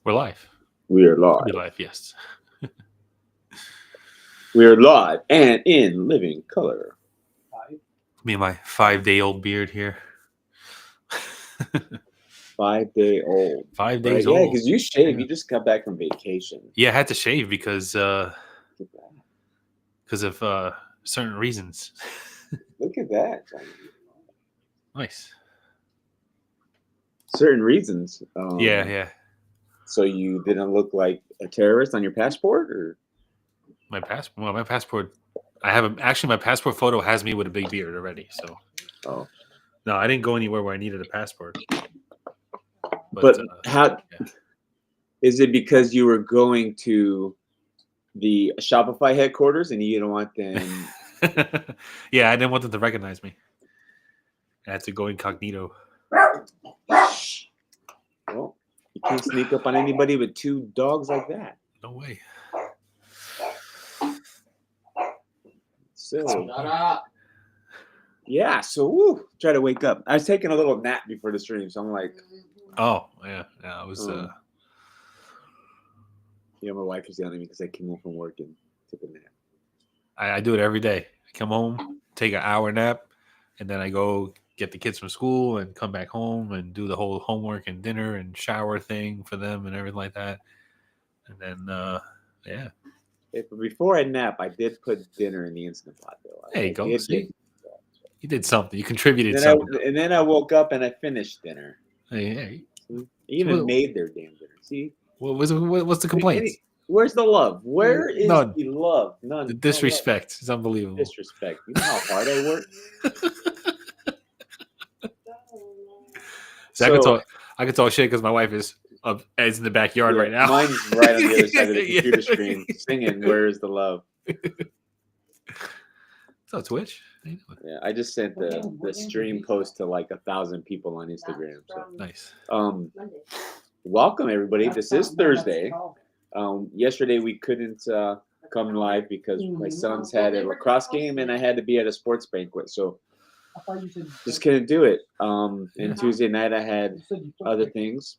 We're live. We are Should be live. live, yes. We are live and in living color. Me and my 5-day-old beard here. 5-day-old. 5 Right? days Yeah, old. because you shaved. Yeah. You just got back from vacation. Yeah, I had to shave because Look at that. of certain reasons. Look at that, Johnny. Nice. Certain reasons. Yeah. So you didn't look like a terrorist on your passport, or My passport. Well, my passport. Actually, my passport photo has me with a big beard already. So oh. no, I didn't go anywhere where I needed a passport. But how yeah. is it because you were going to the Shopify headquarters and you didn't want them? Yeah, I didn't want them to recognize me. I had to go incognito. Well, you can't sneak up on anybody with two dogs like that. No way. So, yeah, so try to wake up. I was taking a little nap before the stream, so I'm like, oh yeah, I was. Yeah, my wife was yelling at me because I came home from work and took a nap. I do it every day. I come home, take an hour nap, and then I go get the kids from school and come back home and do the whole homework and dinner and shower thing for them and everything like that. And then, yeah. But before I nap, I did put dinner in the Instant Pot, though. There you go. See? You did something. You contributed and something. And then I woke up and I finished dinner. Hey. I even made their damn dinner. See? What's the complaint? Where's the love? Where is the love? None. The disrespect is unbelievable. Disrespect. You know how hard I work? So I can talk shit because my wife is in the backyard right now. Mine's right on the other side of the computer screen singing "Where's the Love." So Twitch. Yeah, I just sent the stream post to like 1,000 people on Instagram. So nice. Welcome everybody. This is Thursday. Yesterday we couldn't come live because my sons had a lacrosse game and I had to be at a sports banquet. So just couldn't do it. And Tuesday night I had other things.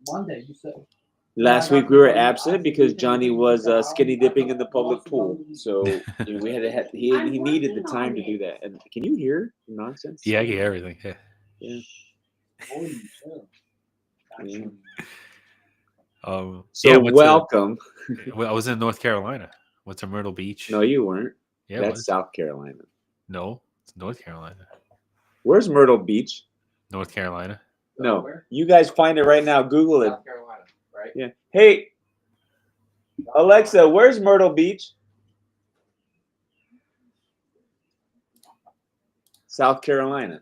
Monday, you said. Last week we were absent because Johnny was skinny dipping in the public pool. So we had he needed the time to do that. And can you hear nonsense? Yeah, I can hear everything. Yeah. Welcome. Well, I was in North Carolina. Went to Myrtle Beach. No, you weren't. Yeah, that's South Carolina. No, it's North Carolina. Where's Myrtle Beach? North Carolina. No, you guys find it right now. Google it. South Carolina, right? Yeah. Hey, Alexa, where's Myrtle Beach? South Carolina.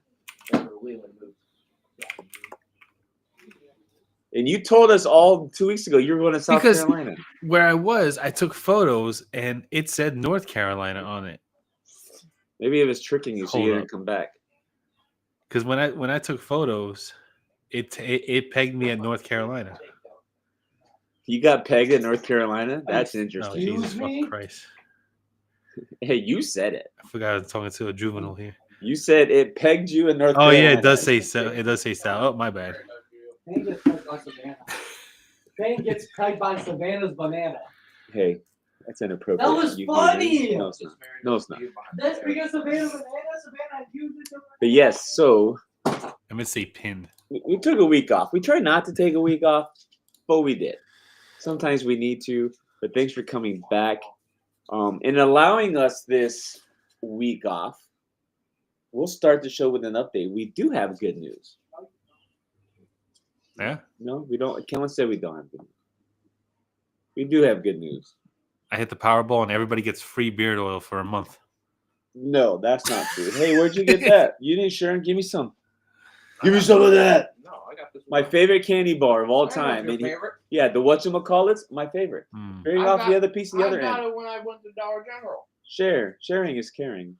And you told us all 2 weeks ago you were going to South Carolina. Where I was, I took photos and it said North Carolina on it. Maybe it was tricking you, so you didn't come back. Because when I took photos, it pegged me at North Carolina. You got pegged at North Carolina? That's interesting. Oh, Jesus fucking Christ. Hey, you said it. I forgot I was talking to a juvenile here. You said it pegged you in North Carolina. Oh yeah, it does say so. It does say South. Oh, my bad. Bane gets pegged by Savannah's banana. Hey, that's inappropriate. That was funny. No, it's not. No, it's not. That's because Savannah's banana. Savannah used it. But yes, so I'm gonna say pinned. We took a week off. We try not to take a week off, but we did. Sometimes we need to. But thanks for coming back and allowing us this week off. We'll start the show with an update. We do have good news. Yeah? No, we don't. Kellen said we don't have good news. We do have good news. I hit the Powerball and everybody gets free beard oil for a month. No, that's not true. Hey, where'd you get that? You didn't share? Give me some. Give me some of that. No, I got this. My favorite candy bar of all time. Your favorite? Yeah, the whatchamacallits, my favorite. Very off the other piece of the other end. I got it when I went to Dollar General. Sharing is caring.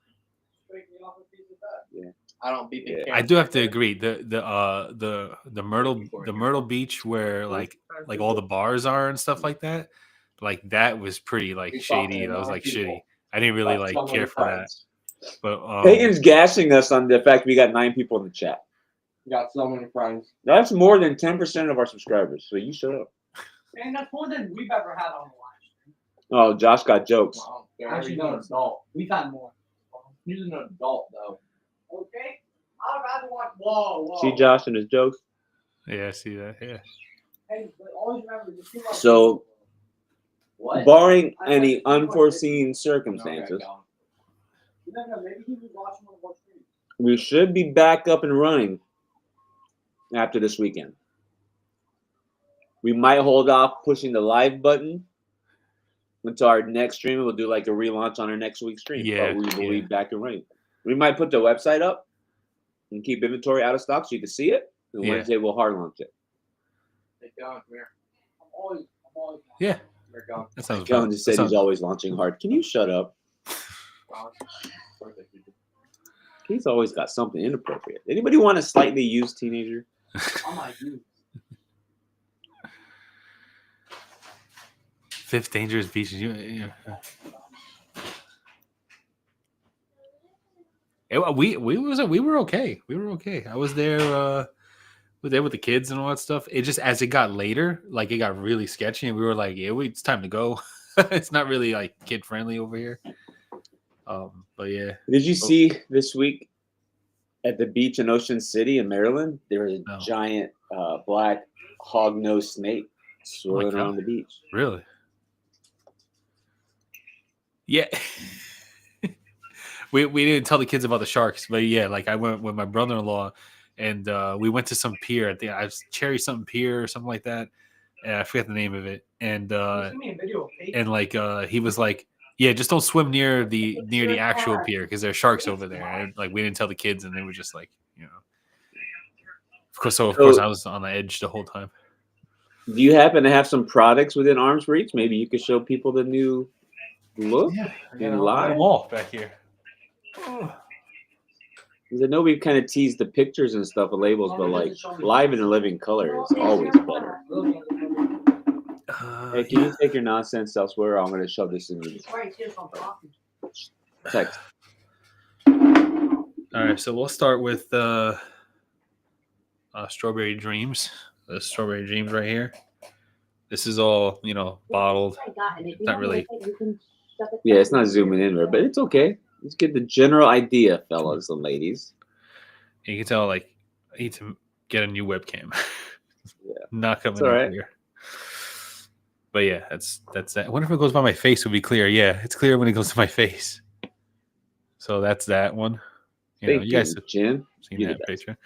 Yeah. I don't be big. I do have to agree. The Myrtle Beach where like all the bars are and stuff like that. Like that was pretty like shady. That was like shitty. I didn't really care for that. But Peyton's gassing us on the fact we got 9 people in the chat. Got so many friends. That's more than 10% of our subscribers. So you shut up. And that's more than we've ever had on the line. Oh, Josh got jokes. Wow. Actually, He's no, an adult. We've had more. He's an adult though. Okay? I'd rather watch. Whoa. See Josh and his jokes. Yeah, I see that. Yeah. Hey, but always remember, there's too much. So, What? barring any unforeseen circumstances, No, maybe he was watching one of our streams. we should be back up and running after this weekend. We might hold off pushing the live button until our next stream. We'll do like a relaunch on our next week's stream. Yeah, But we will be yeah. back and running. We might put the website up and keep inventory out of stock so you can see it. And Yeah. Wednesday we'll hard launch it. Hey, John, come here. I'm always. Yeah. Here, John. That sounds Kellen fun. just said That he's sounds- always launching hard. Can you shut up? He's always got something inappropriate. Anybody want a slightly used teenager? I'm like you. Fifth dangerous beaches. We were okay. We were okay. I was there. With the kids and all that stuff. It just as it got later, like it got really sketchy, and we were like, "Yeah, it's time to go." It's not really like kid friendly over here. But yeah, Did you see this week at the beach in Ocean City in Maryland? There was a No. giant black hog-nosed snake swirling God. around the beach. really. Yeah. we didn't tell the kids about the sharks, but yeah, like I went with my brother-in-law, and we went to some pier. I think I was Cherry something Pier or something like that. And I forget the name of it. And Send me a video, okay? like he was like, yeah, just don't swim near the actual pier because there's sharks over there. And like we didn't tell the kids, and they were just like, of course I was on the edge the whole time. Do you happen to have some products within arm's reach? Maybe you could show people the new look in live. wall back here. Because I know we've kind of teased the pictures and stuff of labels, but like live in a living color is always better. Hey, can you take your nonsense elsewhere? Or I'm going to shove this in the Right here from talking. text. All right, so we'll start with Strawberry Dreams. The Strawberry Dreams right here. This is all bottled. It's not really- Yeah, it's not zooming in there, but it's okay. Let's get the general idea, fellas and ladies. You can tell like I need to get a new webcam. Yeah. Not coming It's all in right. clear. But yeah, that's that. I wonder if it goes by my face, it'll be clear. Yeah, it's clear when it goes to my face. So that's that one. Thank You guys have Jen. seen You're that the best. picture.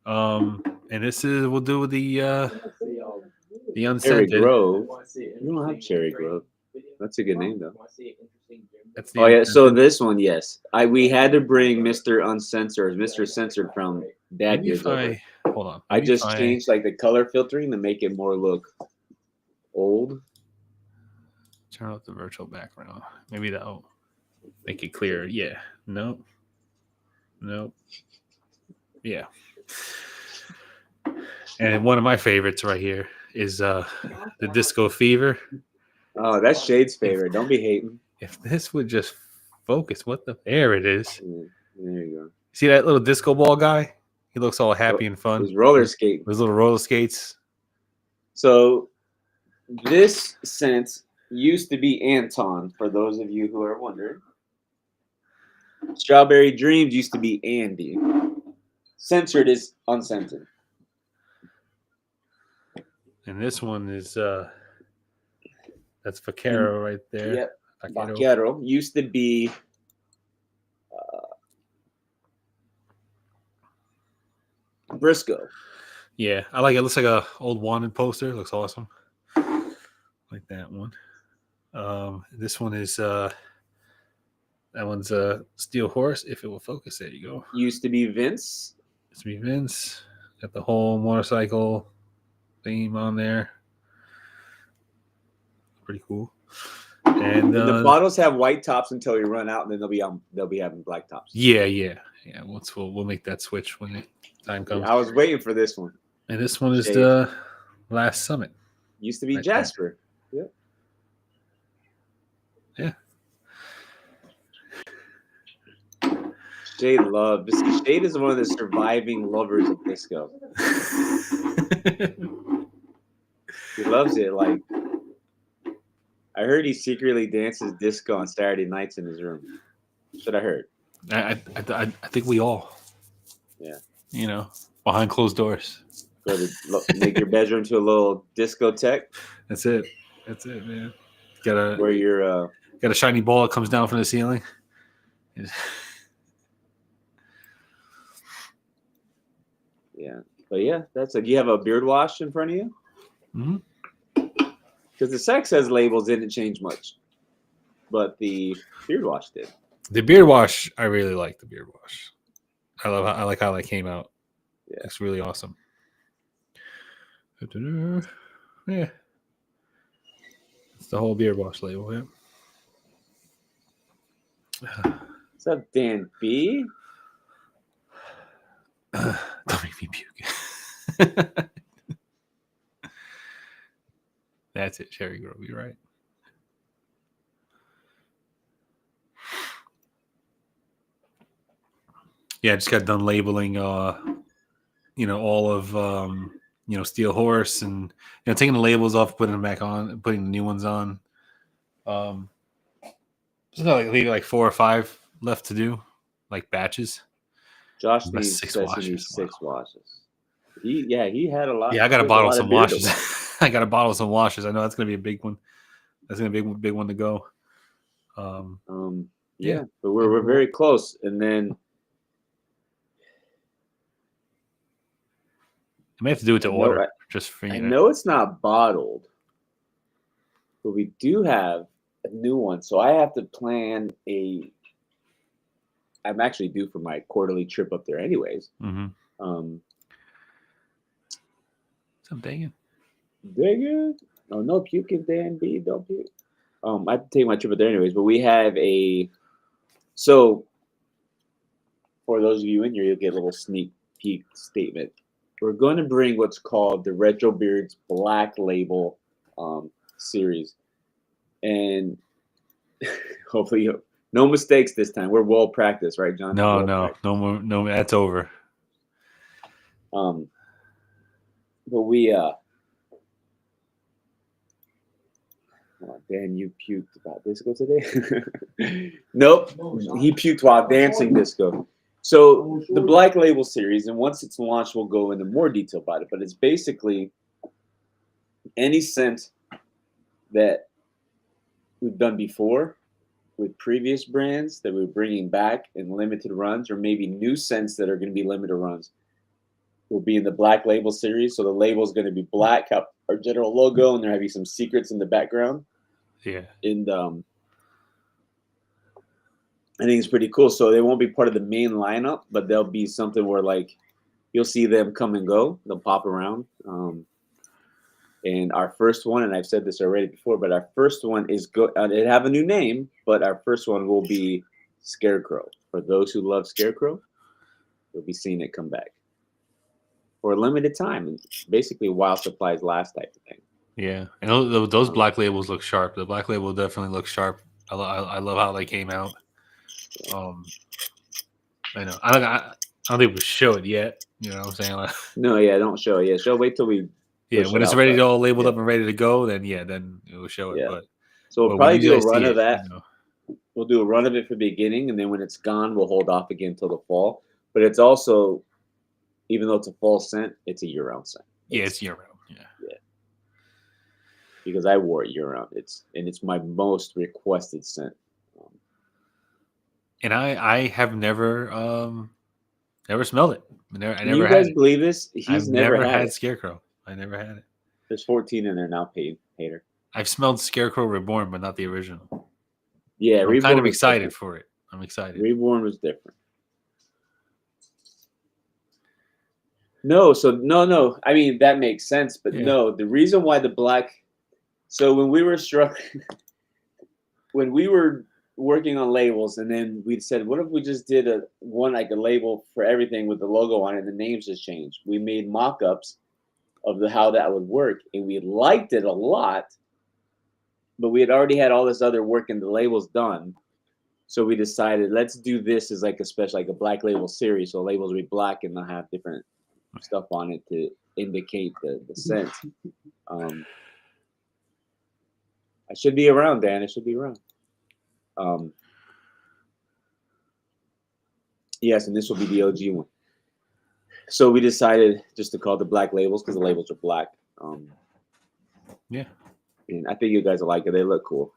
And this is we'll do the Cherry unscented. Grove. You don't have Cherry Grove. That's a good name, though. That's the Oh yeah, so unscented. this one, yes. We had to bring Mr. Uncensored, Mr. Censored from Dad Maybe Goods if over. hold on. I Maybe just if changed like the color filtering to make it more look old. Turn off the virtual background. Maybe that'll make it clearer. Yeah. Nope. Yeah. And one of my favorites right here is the Disco Fever. Oh, that's Shade's favorite. Don't be hating. If this would just focus, there it is. Yeah, there you See that little disco ball guy? He looks all happy and go. fun. It was roller skating. With his little roller skates. So this scent used to be Anton, for those of you who are wondering. Strawberry Dreams used to be Andy. Censored is uncensored. And this one is that's Vaquero right there. Yep. Vaquero. Vaquero used to be Briscoe. Yeah, I like it. It looks like a old wanted poster. It looks awesome. Like that one. This one is that one's a Steel Horse. If it will focus, there you go. Used to be Vince. It's me, Vince. Got the whole motorcycle theme on there. Pretty cool. And The bottles have white tops until we run out, and then they'll be having black tops. yeah. We'll make that switch when the time comes. I was waiting for this one. And this one is Shade. the Last Summit. Used to be Right there. Jasper. Yep. Yeah. Shade is one of the surviving lovers of disco. He loves it. Like, I heard he secretly dances disco on Saturday nights in his room. That's what I heard. I think we all, Yeah. you know, behind closed doors. Go to make your bedroom to a little discotheque That's it. That's it, man. Got where a you're. got a shiny ball that comes down from the ceiling. Yeah, but yeah, that's like you have a beard wash in front of you. Mm-hmm. Because the sex says labels didn't change much, but the beard wash did. The beard wash, I really like the beard wash. I like how that came out. Yeah. It's really awesome. Yeah. It's the whole beard wash label, yeah. What's up, Dan B? Don't make me puke. That's it, Cherry Grove. You're right. Yeah, I just got done labeling, all of, Steel Horse and taking the labels off, putting them back on, putting the new ones on. Just like 4 or 5 left to do, like batches. Josh About needs 6 says washes. he needs 6 Wow. washes. He had a lot. Yeah, I got to there's bottle lot of some beard to washes. wash. I got to bottle some washes. I know that's gonna be a big one. That's gonna be a big one to go. Yeah, but we're very close. And then I may have to do it to order, just for I know it's not bottled, but we do have a new one. So I have to plan I'm actually due for my quarterly trip up there anyways. Mm-hmm. Um, I'm dang Dang it. Oh, no puking, Dan B. Don't puke. I have to take my trip up there anyways, but we have so for those of you in here, you'll get a little sneak peek statement. We're going to bring what's called the Retro Beards Black Label series. And hopefully no mistakes this time. We're well practiced, right, John? No more. No, that's over. But we Dan, you puked about disco today? Nope. He puked while dancing disco. So the Black Label series, and once it's launched, we'll go into more detail about it. But it's basically any scent that we've done before with previous brands that we're bringing back in limited runs, or maybe new scents that are going to be limited runs, will be in the Black Label series. So the label is going to be black, our general logo, and there will be some secrets in the background. Yeah. And I think it's pretty cool. So they won't be part of the main lineup, but they'll be something where like you'll see them come and go. They'll pop around. And our first one, and I've said this already before, but our first one is good. It have a new name, but our first one will be Scarecrow. For those who love Scarecrow, you'll be seeing it come back for a limited time, basically while supplies last type of thing. Yeah, and those black labels look sharp. The black label definitely looks sharp. I love how they came out. I know. I don't think we show it yet. You know what I'm saying? Like, no, yeah, don't show it. Yeah, wait till we. Yeah, when it's ready to all labeled up and ready to go, then it will show it. Yeah. But so we'll probably do a run of that. We'll do a run of it for the beginning, and then when it's gone, we'll hold off again until the fall. But it's also, even though it's a fall scent, it's a year-round scent. It's year-round. Yeah. Because I wore it year-round. It's my most requested scent. And I have never smelled it. I never you had guys it. believe this? I've never had Scarecrow. I never had it. There's 14 in there now, paid hater. I've smelled Scarecrow Reborn, but not the original. Yeah, I'm kind of excited for it. I'm excited. Reborn was different. No, no. I mean, that makes sense, but no, the reason why the black. So when we were working on labels, and then we said, what if we just did a label for everything with the logo on it, and the names just changed. We made mock-ups of how that would work, and we liked it a lot, but we had already had all this other work and the labels done. So we decided let's do this as like a special, like a black label series. So labels will be black and they'll have different stuff on it to indicate the scent. I should be around, Dan. I should be around. Yes, and this will be the OG one. So we decided just to call it the black labels because the labels are black. Yeah. And I think you guys will like it. They look cool.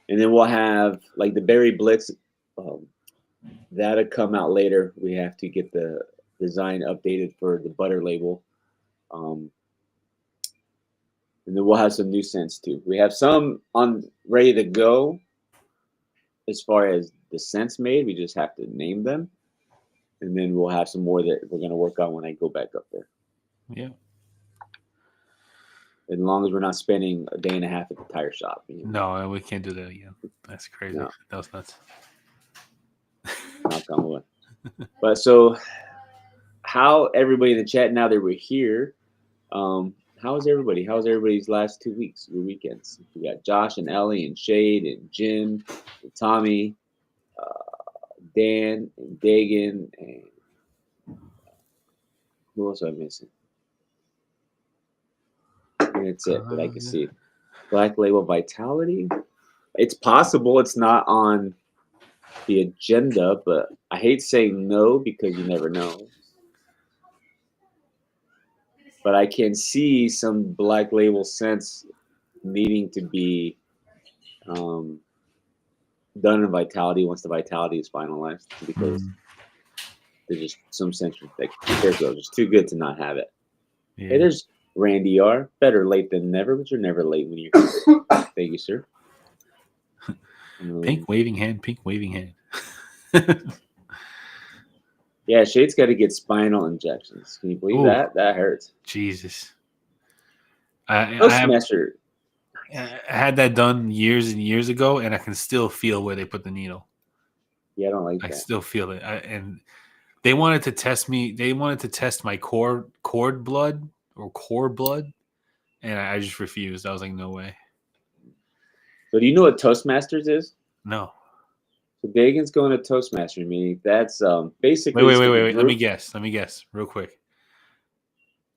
And then we'll have like the Berry Blitz. That'll come out later. We have to get the design updated for the butter label. And then we'll have some new scents too. We have some on ready to go as far as the scents made. We just have to name them. And then we'll have some more that we're going to work on when I go back up there. Yeah. As long as we're not spending a day and a half at the tire shop. You know? No, we can't do that again. That's crazy. No. That was nuts. Knock on wood. But so, how everybody in the chat now that we're here? How is everybody? How was everybody's last 2 weeks, your weekends? We got Josh and Ellie and Shade and Jim and Tommy, Dan and Dagan and who else am I missing? And that's it that I can see. Black Label Vitality. It's possible it's not on the agenda, but I hate saying no because you never know. But I can see some Black Label scents needing to be done in Vitality once the Vitality is finalized because there's just some scents like there's just too good to not have it. Yeah. Hey, there's Randy R. Better late than never, but you're never late when you're here. Thank you, sir. Pink waving hand, pink waving hand. Yeah, Shade's got to get spinal injections. Can you believe Ooh. that? That hurts. Jesus. I had that done years and years ago, and I can still feel where they put the needle. Yeah, I don't like I that. still feel it. And they wanted to test me. They wanted to test my cord blood or core blood, and I just refused. I was like, no way. So do you know what Toastmasters is? No. So Dagan's going to Toastmaster meeting. That's basically. Wait. Let me guess real quick.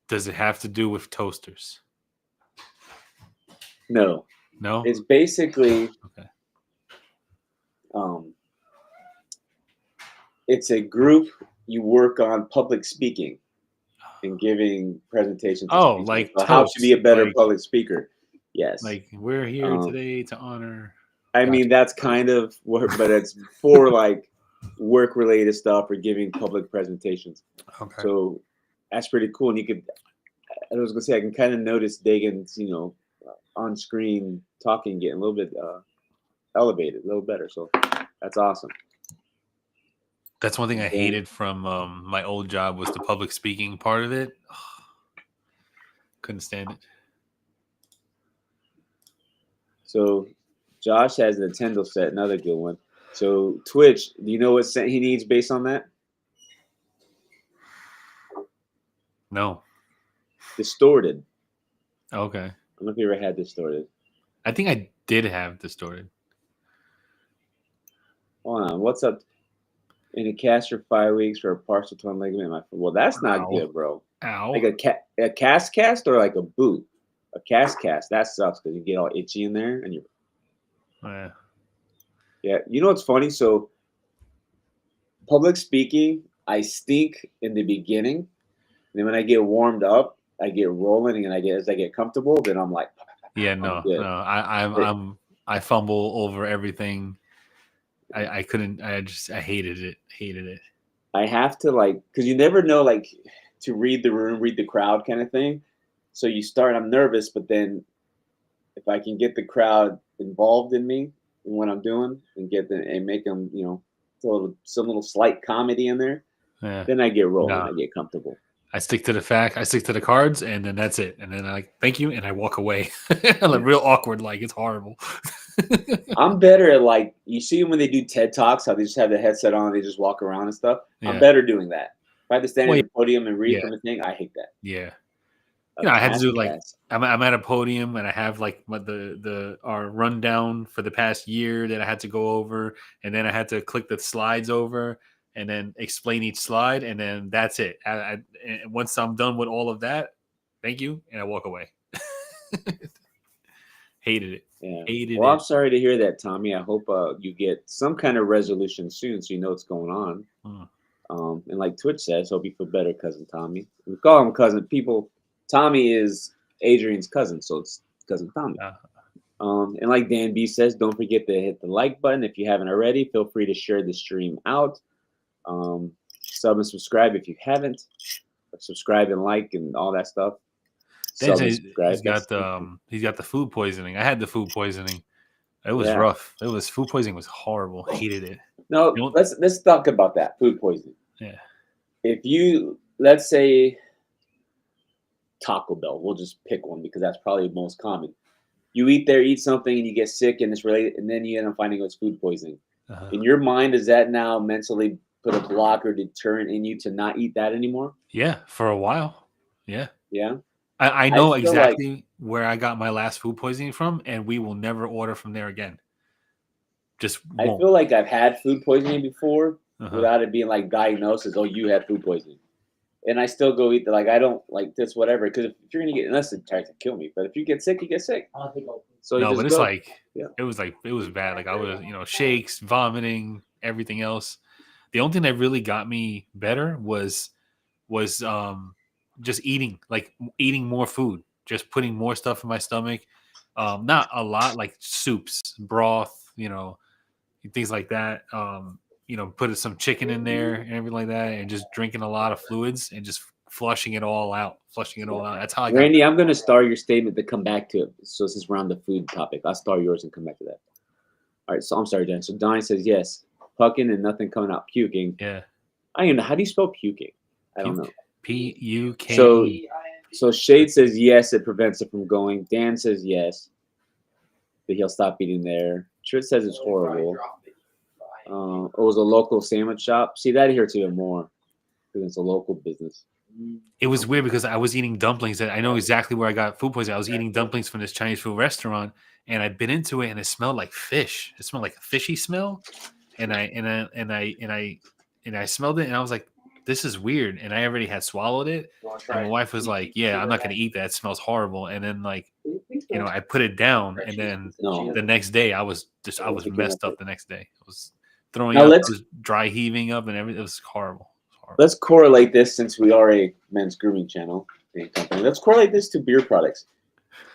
Does it have to do with toasters? No. No. It's basically. Okay. It's a group you work on public speaking and giving presentations. Like how to be a better like, public speaker. Yes. Like we're here today to honor. I mean, that's kind of what, but it's for like work related stuff or giving public presentations. Okay. So that's pretty cool. And you could, I was gonna say, I can kind of notice Dagan's, on screen talking, getting a little bit elevated, a little better. So that's awesome. That's one thing I hated from my old job was the public speaking part of it. Couldn't stand it. So Josh has a Nintendo set, another good one. So Twitch, do you know what scent he needs based on that? No. Distorted. Okay. I don't know if you ever had Distorted. I think I did have Distorted. Hold on. What's up? In a cast for 5 weeks for a partial torn ligament in my foot. Well, that's not good, bro. Ow. Like a cast or like a boot? A cast. That sucks because you get all itchy in there and you're. Yeah. You know what's funny? So public speaking, I stink in the beginning. And then when I get warmed up, I get rolling, and as I get comfortable, then I'm like, yeah, no. I fumble over everything. I couldn't. I hated it. I have to because you never know to read the room, read the crowd kind of thing. So you start. I'm nervous, but then if I can get the crowd involved in me and what I'm doing, and make them throw some little slight comedy in there, then I get rolling. I get comfortable. I stick to the cards, and then that's it. And then I thank you, and I walk away. I'm real awkward, it's horrible. I'm better at you see when they do TED Talks, how they just have the headset on, and they just walk around and stuff. Yeah. I'm better doing that. If I have to stand at the podium and read from a thing, I hate that. Yeah. I had to pass do and like pass. I'm at a podium and I have like our rundown for the past year that I had to go over, and then I had to click the slides over and then explain each slide, and then that's it. And once I'm done with all of that, thank you, and I walk away. Hated it. Yeah. Hated Well, it. I'm sorry to hear that, Tommy. I hope you get some kind of resolution soon, so you know what's going on. And like Twitch says, hope you feel better, cousin Tommy. We call him cousin. People, Tommy is Adrian's cousin, so it's cousin Tommy. And like Dan B says, don't forget to hit the like button if you haven't already. Feel free to share the stream out. Sub and subscribe if you haven't. Subscribe and like and all that stuff. Dan Sub and says subscribe. he's got the food poisoning. I had the food poisoning. It was Yeah. rough. Food poisoning was horrible. Hated it. No, You know- let's talk about that food poisoning. Yeah. If you, let's say Taco Bell, we'll just pick one because that's probably the most common. You eat something and you get sick and it's related, and then you end up finding it's food poisoning. In your mind, does that now mentally put a block or deterrent in you to not eat that anymore? Yeah, for a while. Yeah. Yeah. I know feel like- exactly where I got my last food poisoning from, and we will never order from there again. Just I won't. feel like I've had food poisoning before Uh-huh. without it being like diagnosed as, oh, you had food poisoning. And I still go eat like I don't like this, whatever. Because if you're gonna get, unless it tries to kill me, but if you get sick, you get sick. So No, you but just it's go. it was bad. Like I was, shakes, vomiting, everything else. The only thing that really got me better was just eating more food, just putting more stuff in my stomach. Not a lot, like soups, broth, things like that. Put some chicken in there and everything like that, and just drinking a lot of fluids and just flushing it all out. That's how I got. Randy, I'm going to star your statement to come back to it. So since we're on the food topic, I'll star yours and come back to that. All right. So I'm sorry, Dan. So Donnie says yes, pucking and nothing coming out, puking. Yeah. I don't even know. How do you spell puking? I don't know. Puke. So Shade says yes, it prevents it from going. Dan says yes, that he'll stop eating there. Trish says it's horrible. It was a local sandwich shop. See, that hurts even more because it's a local business. It was weird because I was eating dumplings. I know exactly where I got food poisoning. I was eating dumplings from this Chinese food restaurant, and I'd been into it, and it smelled like fish. It smelled like a fishy smell, and I smelled it, and I was like, "This is weird." And I already had swallowed it, and my wife was like, "Yeah, I'm not going to eat that. It smells horrible." And then I put it down, and then the next day I was messed up. The next day I was throwing up, I was dry heaving up, and everything. It was horrible. Let's correlate this, since we are a men's grooming channel. Let's correlate this to beer products.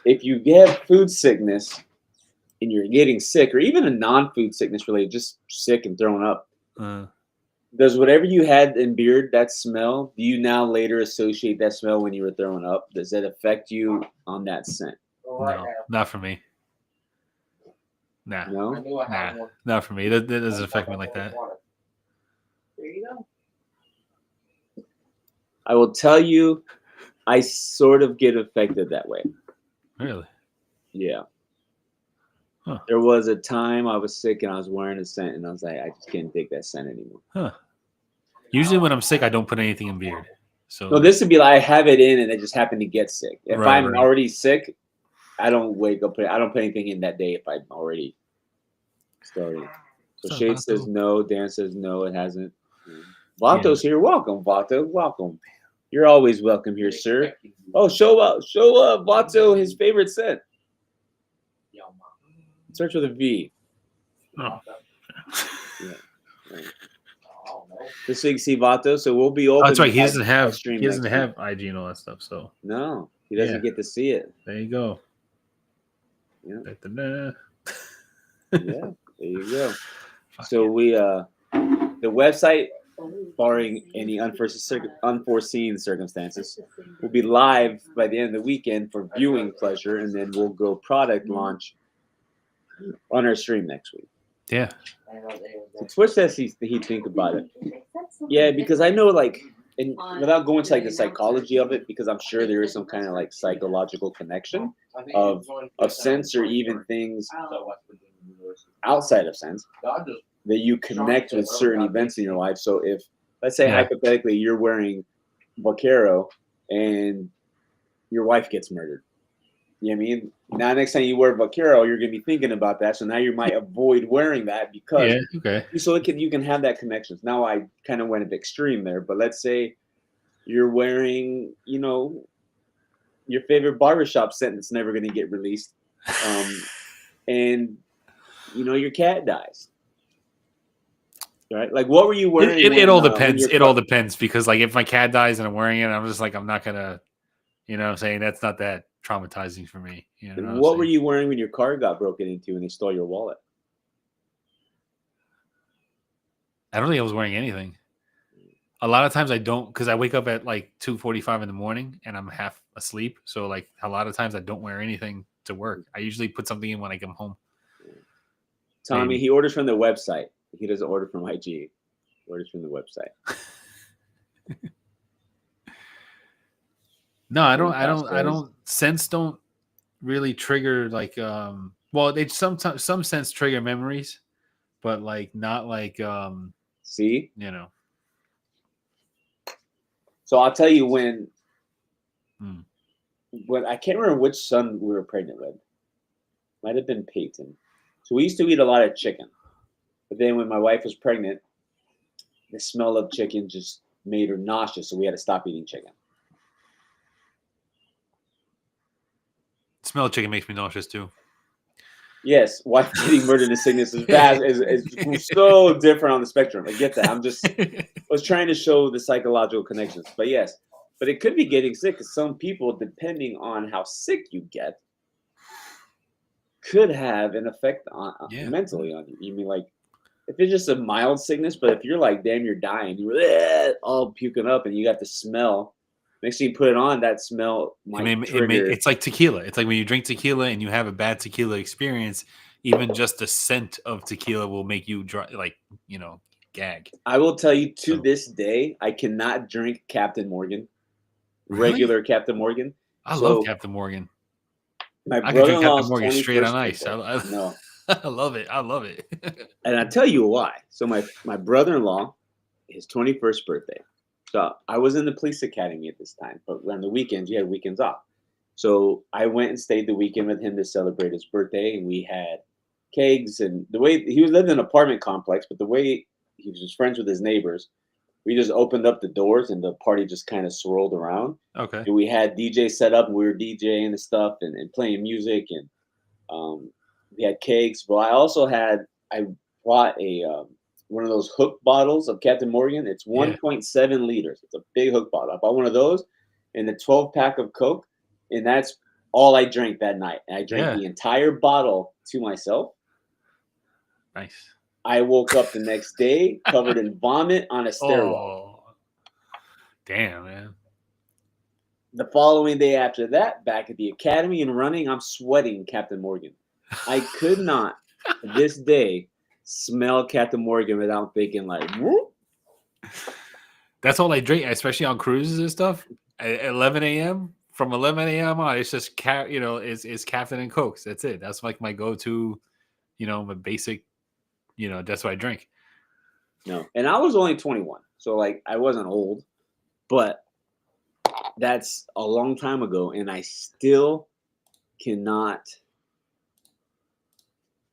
If you get food sickness and you're getting sick, or even a non-food sickness related, just sick and throwing up, does whatever you had in beer, that smell, do you now later associate that smell when you were throwing up? Does that affect you on that scent? No, not for me. Nah, No? not for me. That doesn't affect me like that. There you go. I will tell you, I sort of get affected that way. Really? Yeah. Huh. There was a time I was sick and I was wearing a scent, and I was like, I just can't take that scent anymore. Huh. Usually when I'm sick, I don't put anything in beard. So No, this would be like I have it in and I just happen to get sick. If Right, I'm right. already sick, I don't wake up. I don't put anything in that day if I'm already starting. So What's up, Shade Vato? says no. Dan says no, it hasn't. Vato's here. Welcome, Vato. Welcome. You're always welcome here, sir. Oh, show up, Vato, his favorite scent. Starts with a V. Oh. Yeah. Right. Just so you can see Vato. So we'll be open. Oh, that's right. He by- doesn't by have stream he doesn't next have IG and all that stuff. So week. No, he doesn't Yeah. get to see it. there you go. Yeah. Da-da-da. Yeah, there you go. Fuck So yeah. we the website, barring any unforeseen circumstances, will be live by the end of the weekend for viewing pleasure, and then we'll go product launch on our stream next week. Yeah. So Twitch says he think about it. Yeah, because I know, like, and without going to like the psychology of it, because I'm sure there is some kind of like psychological connection of sense, or even things outside of sense, that you connect with certain events in your life. So if, let's say, Yeah. hypothetically, you're wearing Vaquero and your wife gets murdered. You know what I mean? Now, next time you wear vaquero, you're going to be thinking about that. So now you might avoid wearing that because Yeah. Okay. so you can have that connection. Now I kind of went at the extreme there, but let's say you're wearing, your favorite barbershop scent that's never going to get released, and your cat dies. Right? Like, what were you wearing? It all when depends. your It all depends because, like, if my cat dies and I'm wearing it, I'm just like, I'm not gonna, what I'm saying, that's not that traumatizing for me. You know what I'm What were saying? you wearing when your car got broken into and they stole your wallet? I don't think I was wearing anything. A lot of times I don't because I wake up at like 2:45 in the morning and I'm half asleep. So like a lot of times I don't wear anything to work. I usually put something in when I come home. Tommy, Maybe. he orders from the website. He doesn't order from IG. He orders from the website. No, I don't. Scents don't really trigger like well, they sometimes some scents trigger memories, but like not like See? you know. So I'll tell you when Hmm. I can't remember which son we were pregnant with. Might have been Peyton. So we used to eat a lot of chicken. But then when my wife was pregnant, the smell of chicken just made her nauseous, so we had to stop eating chicken. Smell of chicken makes me nauseous too. Yes, wife getting murdered in sickness is vast is so different on the spectrum. I get that. I was trying to show the psychological connections. But yes. But it could be getting sick because some people, depending on how sick you get, could have an effect on Yeah. mentally on you. You mean like if it's just a mild sickness, but if you're like, damn, you're dying, you're all puking up, and you got the smell. Next thing you put it on, that smell might trigger. It's like tequila. It's like when you drink tequila and you have a bad tequila experience, even just the scent of tequila will make you gag. I will tell you to So- this day, I cannot drink Captain Morgan, Really? regular Captain Morgan. I So love Captain Morgan. my I could drink Captain brother-in-law's Morgan straight on 21st ice. birthday. No, I love it. I love it. and I tell you why. So my brother-in-law, his 21st birthday. So I was in the police academy at this time, but on the weekends, you had weekends off. So I went and stayed the weekend with him to celebrate his birthday, and we had kegs. And the way he lived in an apartment complex, but the way he was just friends with his neighbors, we just opened up the doors and the party just kind of swirled around. Okay. And we had DJ set up, and we were DJing and stuff and playing music, and we had cakes. But I bought a one of those hook bottles of Captain Morgan. It's Yeah. 1.7 liters. It's a big hook bottle. I bought one of those and the 12-pack of Coke, and that's all I drank that night. And I drank Yeah. the entire bottle to myself. Nice. I woke up the next day covered in vomit on a stairwell. Oh, damn, man. The following day after that, back at the academy and running, I'm sweating Captain Morgan. I could not, to this day, smell Captain Morgan without thinking like, whoop. That's all I drink, especially on cruises and stuff. At 11 a.m. From 11 a.m. on, it's just it's Captain and Cokes. That's it. That's like my go-to. My basic. That's what I drink. No. And I was only 21, so like I wasn't old, but that's a long time ago, and I still cannot.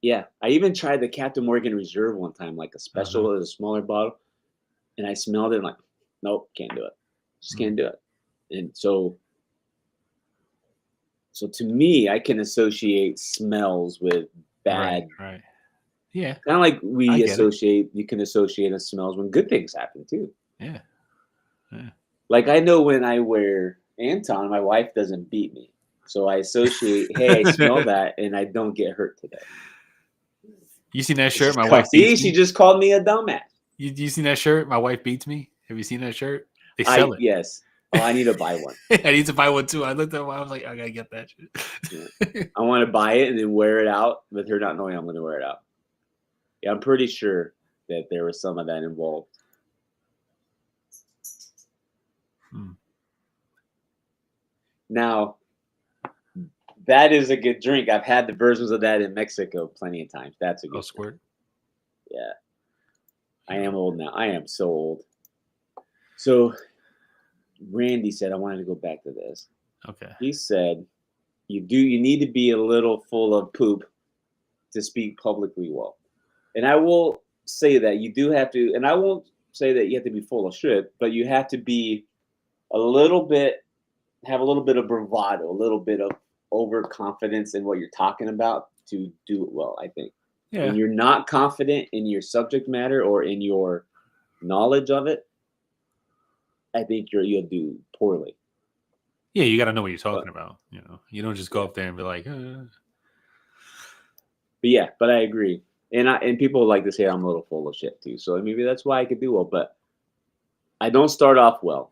Yeah, I even tried the Captain Morgan Reserve one time, like a special, a smaller bottle, and I smelled it. And I'm like, nope, can't do it. Just can't do it. And so to me, I can associate smells with bad. Right. Yeah. Kind of like you can associate a smells when good things happen too. Yeah. Like I know when I wear Anton, my wife doesn't beat me. So I associate, hey, I smell that and I don't get hurt today. You seen that shirt? My wife See, beats she me. just called me a dumbass. You seen that shirt? My wife beats me. Have you seen that shirt? They sell it. Yes. Oh, I need to buy one. I need to buy one too. I looked at one. I was like, I gotta get that shit. Yeah. I want to buy it and then wear it out with her not knowing I'm going to wear it out. Yeah, I'm pretty sure that there was some of that involved. Now, that is a good drink. I've had the versions of that in Mexico plenty of times. That's a good squirt. Drink. Yeah. I am old now. I am so old. So, Randy said, I wanted to go back to this. Okay. He said, you need to be a little full of poop to speak publicly well. And I will say that you do have to, and I won't say that you have to be full of shit, but you have to be have a little bit of bravado, a little bit of overconfidence in what you're talking about to do it well, I think. Yeah. When you're not confident in your subject matter or in your knowledge of it, I think you'll do poorly. Yeah, you got to know what you're But, talking about. You don't just go up there and be like, but I agree. And people like to say I'm a little full of shit too. So maybe that's why I could do well. But I don't start off well.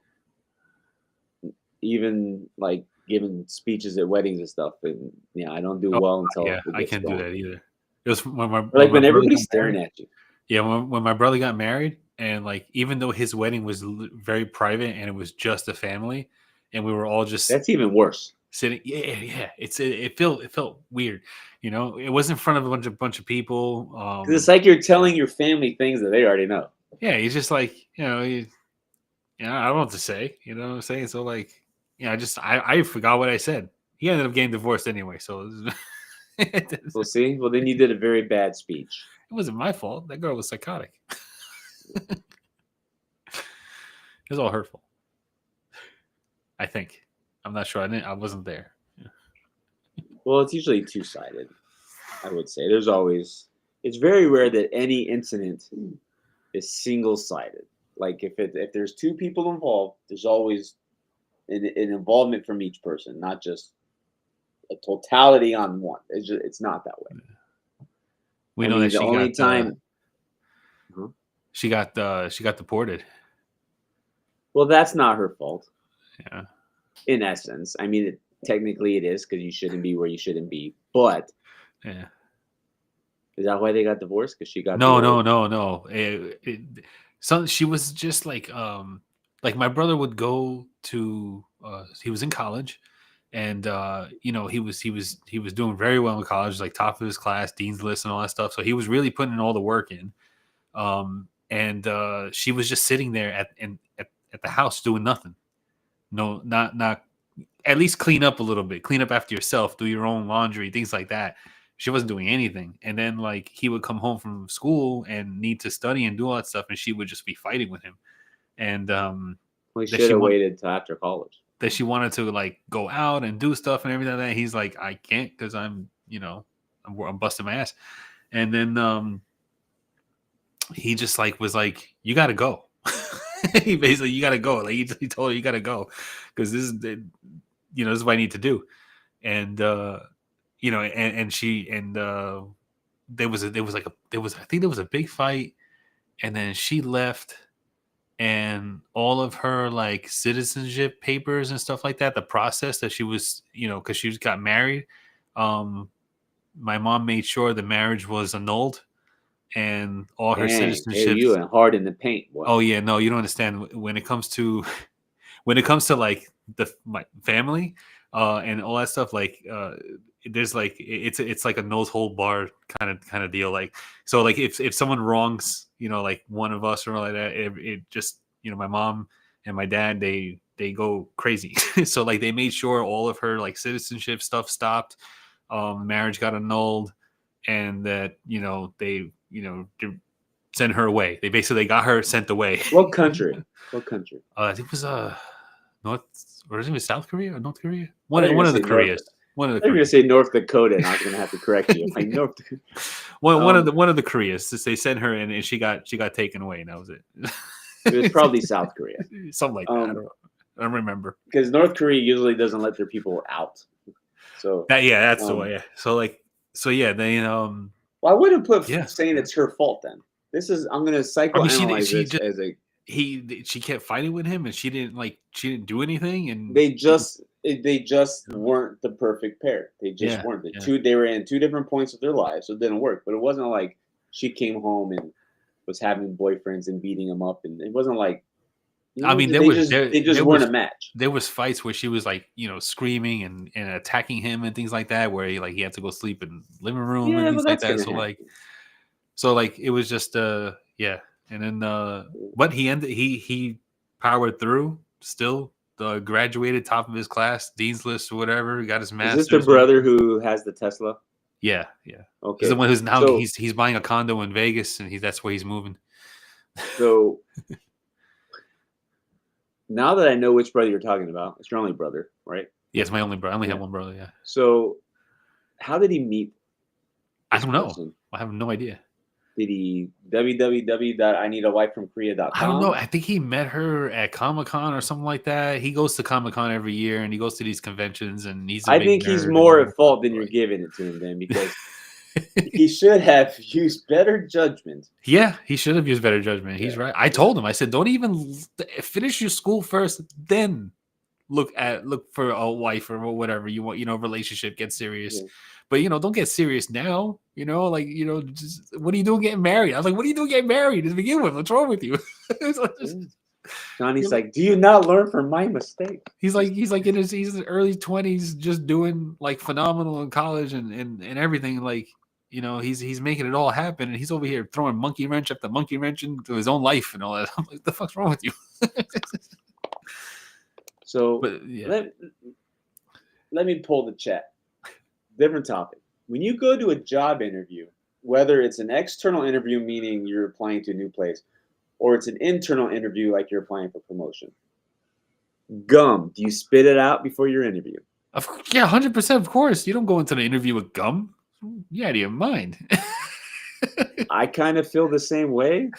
Even like giving speeches at weddings and stuff. And I don't do well until yeah, it I gets can't going. do that either. It was when my Or like when brother everybody's got staring married. at you. Yeah, when my brother got married, and like even though his wedding was very private and it was just a family, and we were all just That's even worse. sitting. Yeah. It felt weird. It was in front of a bunch of people. Because it's like you're telling your family things that they already know. Yeah, he's just like I don't know what to say. You know what I'm saying? So like, I forgot what I said. He ended up getting divorced anyway, so We'll see. Well, then you did a very bad speech. it wasn't my fault. That girl was psychotic. It was all her fault. I think. I'm not sure. I wasn't there. Well, it's usually two-sided, I would say. It's very rare that any incident is single-sided. Like if there's two people involved, there's always an involvement from each person, not just a totality on one. It's not that way. We know that the she only got time. she got deported. Well, that's not her fault. Yeah. In essence, I mean, technically it is because you shouldn't be where you shouldn't be. But Yeah. is that why they got divorced? Because she got No. She was just like my brother would go to he was in college, and he was doing very well in college, like top of his class, dean's list and all that stuff. So he was really putting all the work in. And she was just sitting there at the house doing nothing. No, not at least clean up a little bit, clean up after yourself, do your own laundry, things like that. She wasn't doing anything. And then like he would come home from school and need to study and do all that stuff, and she would just be fighting with him. And we should have waited till after college. That she wanted to like go out and do stuff and everything like that. He's like, I can't because I'm busting my ass. And then he just like was like, you got to go. He basically, you got to go. Like he told her, you got to go because this is what I need to do. And and she there was I think there was a big fight, and then she left, and all of her like citizenship papers and stuff like that, the process that she was, because she just got married, my mom made sure the marriage was annulled and all her citizenships. You and hard in the paint. Boy. Oh yeah, no, you don't understand. When it comes to like my family and all that stuff, like there's like it's like a nose hold bar kind of deal. Like so, like if someone wrongs, like one of us or like that, it just my mom and my dad they go crazy. So like they made sure all of her like citizenship stuff stopped, marriage got annulled, and that they send her away. They basically got her sent away. What country? What country? I think it was North, or is it South Korea or North Korea? One of the Koreas. One of the. I'm going to say North Dakota, and I was going to have to correct you. Like North Dakota. One of the Koreas. They sent her in, and she got taken away, and that was it. It was probably South Korea. Something like that. I don't remember. Because North Korea usually doesn't let their people out. So that's the way. Yeah. So yeah, they Well, I wouldn't put saying it's her fault then. I'm going to psychoanalyze this as a. She kept fighting with him, and she didn't do anything, and they just weren't the perfect pair. They just weren't they were in two different points of their lives, so it didn't work. But it wasn't like she came home and was having boyfriends and beating them up, and it wasn't like. I mean, they just weren't a match. There was fights where she was like, screaming and attacking him and things like that, where he had to go sleep in the living room and things like that. So it was just and then but he powered through still, graduated top of his class, dean's list or whatever. Got his Is master's. this the brother who has the Tesla? Yeah. He's Okay. the one who's now So- he's buying a condo in Vegas, and that's where he's moving. So now that I know which brother you're talking about, it's your only brother, right? Yeah, it's my only brother. I only have Yeah. one brother. Yeah. So how did he meet? I this don't know. person? I have no idea. Did he www.ineedawifefromkorea.com? I don't know. I think he met her at Comic-Con or something like that. He goes to Comic-Con every year, and he goes to these conventions, and he's. I think he's more at fault than you're giving it to him, then, because he should have used better judgment. Yeah, he should have used better judgment. He's Yeah. right. I told him. I said, don't even finish your school first, then look for a wife or whatever you want. Relationship, get serious. Yeah. But don't get serious now. Just what are you doing getting married? I was like, what are you doing getting married to begin with? What's wrong with you? Johnny's like, do you not learn from my mistake? He's like in his early 20s, just doing like phenomenal in college and everything. Like, he's making it all happen, and he's over here throwing monkey wrench after monkey wrench into his own life and all that. I'm like, the fuck's wrong with you? So But yeah, let me pull the chat. Different topic. When you go to a job interview, whether it's an external interview, meaning you're applying to a new place, or it's an internal interview, like you're applying for promotion, gum, do you spit it out before your interview? 100%. Of course, you don't go into the interview with gum. You out of your mind. I kind of feel the same way.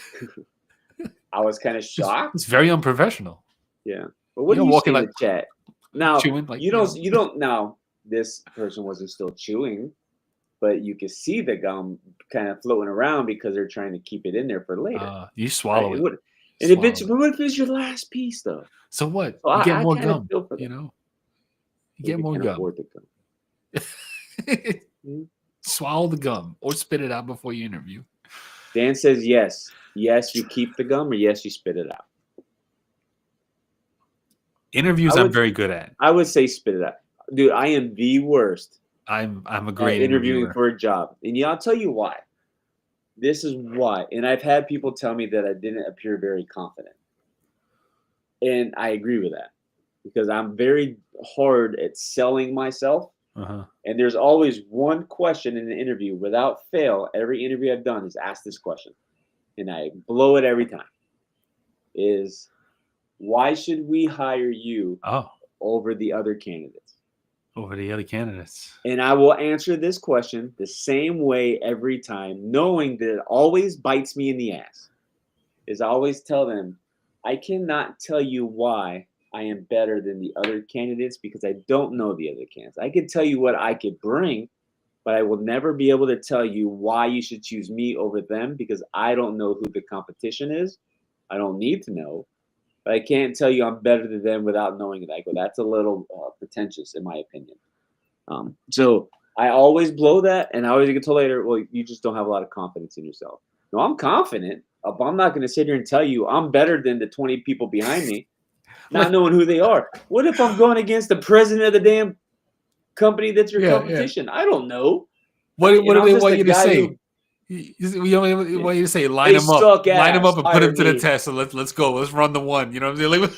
I was kind of shocked. It's very unprofessional. Yeah. But what You do don't you walk say in in like the chat? Now, chewing, like, you don't now, this person wasn't still chewing, but you can see the gum kind of floating around because they're trying to keep it in there for later. You swallow Right? it. What if it's your last piece, though? So what? So You get I more kinda gum. feel for You them. know, you Maybe get more can't gum. afford the gum. Swallow the gum or spit it out before you interview. Dan says yes. Yes, you keep the gum, or yes, you spit it out. Interviews, I'm very good at. I would say spit it out. Dude, I am the worst I'm a at great interviewing interviewer. for a job. And yeah, I'll tell you why. This is why. And I've had people tell me that I didn't appear very confident. And I agree with that because I'm very hard at selling myself. Uh-huh. And there's always one question in an interview without fail. Every interview I've done is ask this question. And I blow it every time. Is why should we hire you over the other candidates? Over the other candidates. And I will answer this question the same way every time, knowing that it always bites me in the ass. Is I always tell them, I cannot tell you why I am better than the other candidates because I don't know the other candidates. I could tell you what I could bring, but I will never be able to tell you why you should choose me over them because I don't know who the competition is. I don't need to know. But I can't tell you I'm better than them without knowing it. I go, that's a little pretentious in my opinion. So I always blow that, and I always get told later, well, you just don't have a lot of confidence in yourself. No, I'm confident. But I'm not going to sit here and tell you I'm better than the 20 people behind me, not knowing who they are. What if I'm going against the president of the damn company that's your competition? Yeah. I don't know. What do they want you to say? We only want you to say line them up and put him to the test. So let's go. Let's run the one. You know what I'm saying?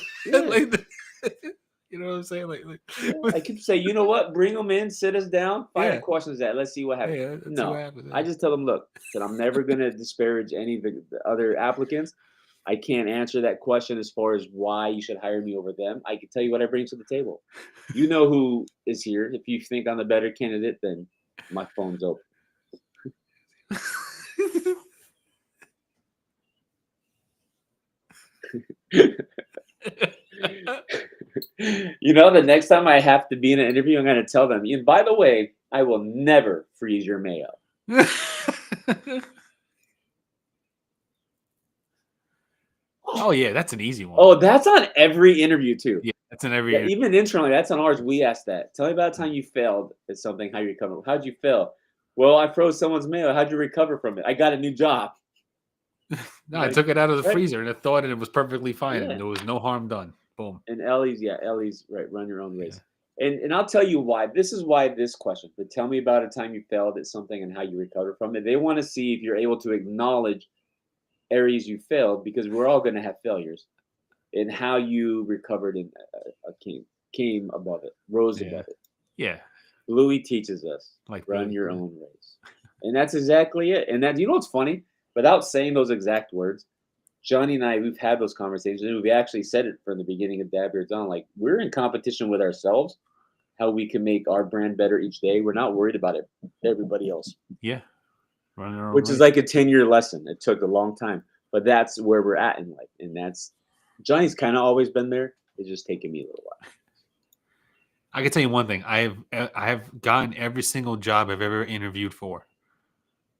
You know what I'm saying? I could say, you know what? Bring them in, sit us down, fire questions at. Let's see what happens. Yeah, no, what happens, I just tell them, look, that I'm never going to disparage any of the other applicants. I can't answer that question as far as why you should hire me over them. I can tell you what I bring to the table. You know who is here. If you think I'm the better candidate, then my phone's open. You know, the next time I have to be in an interview, I'm going to tell them, and by the way, I will never freeze your mayo. Oh, yeah, that's an easy one. Oh, that's on every interview, too. Yeah, that's on every interview. Even internally, that's on ours. We ask that. Tell me about the time you failed at something, how you recovered. How'd you fail? Well, I froze someone's mayo. How'd you recover from it? I got a new job. No, I took it out of the freezer and it thawed and it was perfectly fine. And there was no harm done. Boom. And Ellie's right. Run your own race. Yeah. And I'll tell you why. This is why this question. But tell me about a time you failed at something and how you recovered from it. They want to see if you're able to acknowledge areas you failed because we're all going to have failures. and how you recovered and came above it, rose Yeah. above it. Yeah. Louis teaches us Like run really, your yeah. own race, and that's exactly it. And that you know what's funny? Without saying those exact words, Johnny and I we've had those conversations, and we actually said it from the beginning of Dad Beards On. Like we're in competition with ourselves, how we can make our brand better each day. We're not worried about it. Everybody else, Yeah. Run your own which is race. like a 10-year lesson. It took a long time, but that's where we're at in life, and that's Johnny's kind of always been there. It's just taken me a little while. I can tell you one thing. I have gotten every single job I've ever interviewed for.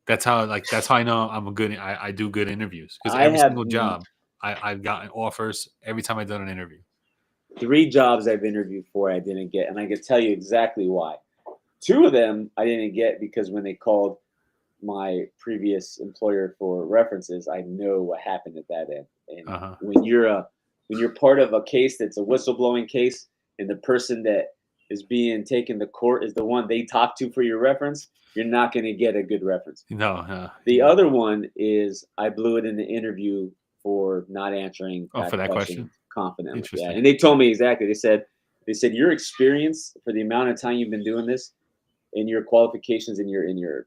That's how I know I'm a good. I do good interviews because I every have single job I've gotten offers every time I've done an interview. 3 jobs I've interviewed for I didn't get, and I can tell you exactly why. 2 of them I didn't get because when they called my previous employer for references, I know what happened at that end. And Uh-huh. when you're part of a case that's a whistleblowing case, and the person that is being taken to court is the one they talk to for your reference, you're not going to get a good reference. No. The yeah. other one is I blew it in the interview for not answering For that question? confidently. Yeah, Interesting. and they told me exactly. They said your experience for the amount of time you've been doing this, and your qualifications in your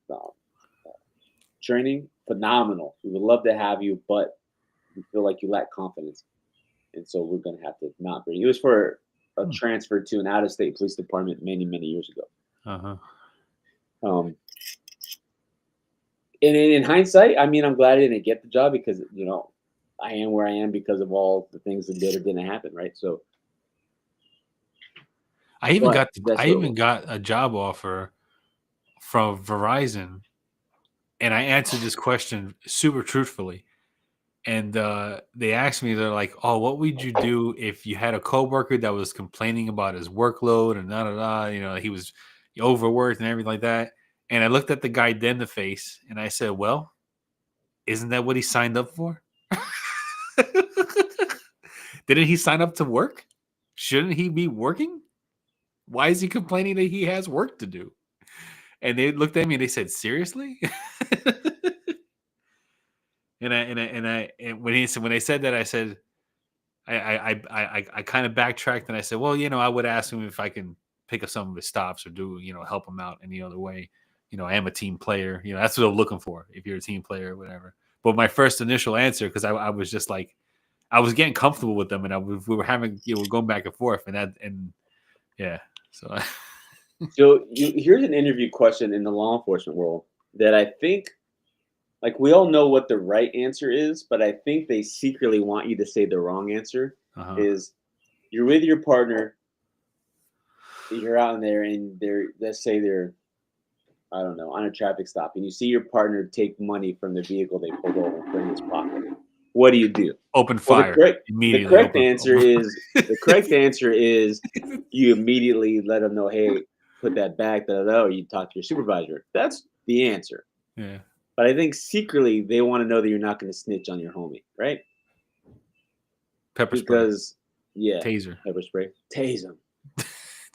training, phenomenal. We would love to have you, but we feel like you lack confidence, and so we're going to have to not bring you. It was for a transfer to an out-of-state police department many years ago. Uh-huh. And in hindsight, I mean, I'm glad I didn't get the job because I am where I am because of all the things that did or didn't happen, right? So I even but got that's I what it even was. got a job offer from Verizon, and I answered this question super truthfully. And they asked me, they're like, "Oh, what would you do if you had a coworker that was complaining about his workload and da da da? He was overworked and everything like that." And I looked at the guy dead in the face, and I said, "Well, isn't that what he signed up for? Didn't he sign up to work? Shouldn't he be working? Why is he complaining that he has work to do?" And they looked at me and they said, "Seriously?" And when they said that, I said, I kind of backtracked and I said, well, I would ask him if I can pick up some of his stops or do, help him out any other way. I am a team player. That's what I'm looking for if you're a team player or whatever. But my first initial answer, because I was just like, I was getting comfortable with them, and we were having, we're going back and forth, and yeah. So So here's an interview question in the law enforcement world that I think, like, we all know what the right answer is, but I think they secretly want you to say the wrong answer. Is you're with your partner, you're out in there, and let's say they're, I don't know, on a traffic stop, and you see your partner take money from the vehicle they pulled over and put in his pocket. What do you do? open Well, fire the correct answer is you immediately let them know, hey, put that back, or you talk to your supervisor. That's the answer. Yeah. But I think secretly they want to know that you're not going to snitch on your homie, right? Pepper spray. Because, yeah. Taser. Pepper spray. Tase him.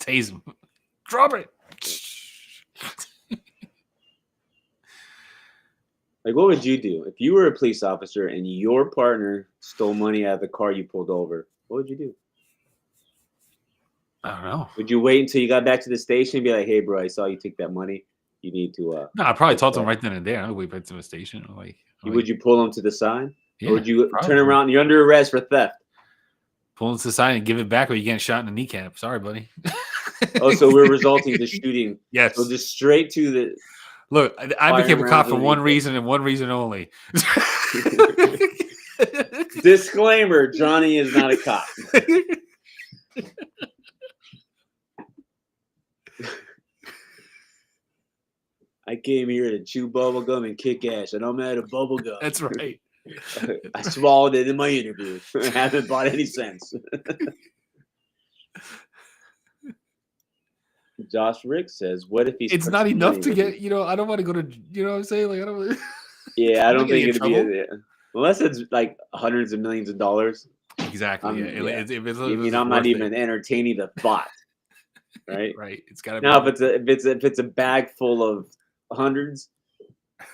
Tase him. Drop it. Like, what would you do if you were a police officer and your partner stole money out of the car you pulled over? What would you do? I don't know. Would you wait until you got back to the station and be like, hey, bro, I saw you take that money. You need to. No, I probably talked to him right then and there. I would wait back to the station. Would you pull him to the side? Yeah, or would you probably. turn around and you're under arrest for theft? Pull him to the side and give it back, or you getting shot in the kneecap. Sorry, buddy. Oh, so we're resulting to shooting. Yes. So just straight to the. Look, I became a cop for one underneath reason and one reason only. Disclaimer: Johnny is not a cop. I came here to chew bubble gum and kick ass, and I'm out of bubble gum. That's right. I swallowed it in my interview. I haven't bought any cents. Josh Rick says, "What if he's?" It's not enough to get. I don't want to go to. You know what I'm saying? Like I don't. Yeah, I don't think it'd trouble. be unless it's like hundreds of millions of dollars. Exactly. Yeah. I'm not even entertaining the thought. Right. Right. It's got to. Now, if it's a bag full of hundreds,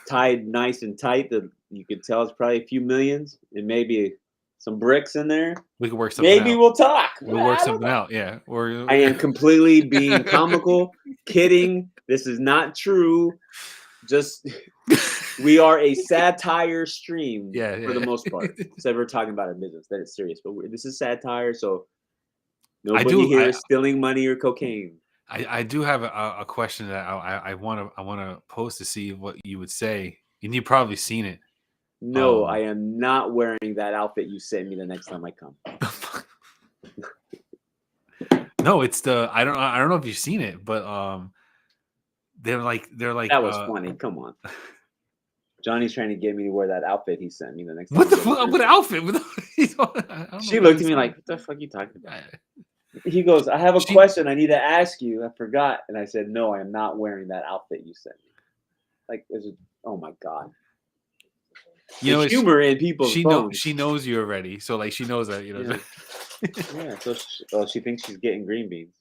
tied nice and tight, that you could tell it's probably a few millions, and maybe some bricks in there, We could work something maybe out. we'll talk. We'll work something out. Yeah. Or I am completely being comical, kidding. This is not true. Just we are a satire stream for the most part. Except we're talking about our business, that it's serious. But this is satire, so nobody here is stealing money or cocaine. I do have a question that I want to pose to see what you would say, and you've probably seen it. No, I am not wearing that outfit you sent me the next time I come. No, it's the I don't know if you've seen it, but they're like that was funny. Come on. Johnny's trying to get me to wear that outfit he sent me the next time. What the fuck? What outfit? She looked at me like, what the fuck are you talking about? He goes, I have a question I need to ask you. I forgot. And I said, no, I am not wearing that outfit you sent me. Like, oh my God. You know, humor in people's phones. She knows you already. So, like, she knows that, Yeah. So she thinks she's getting green beans.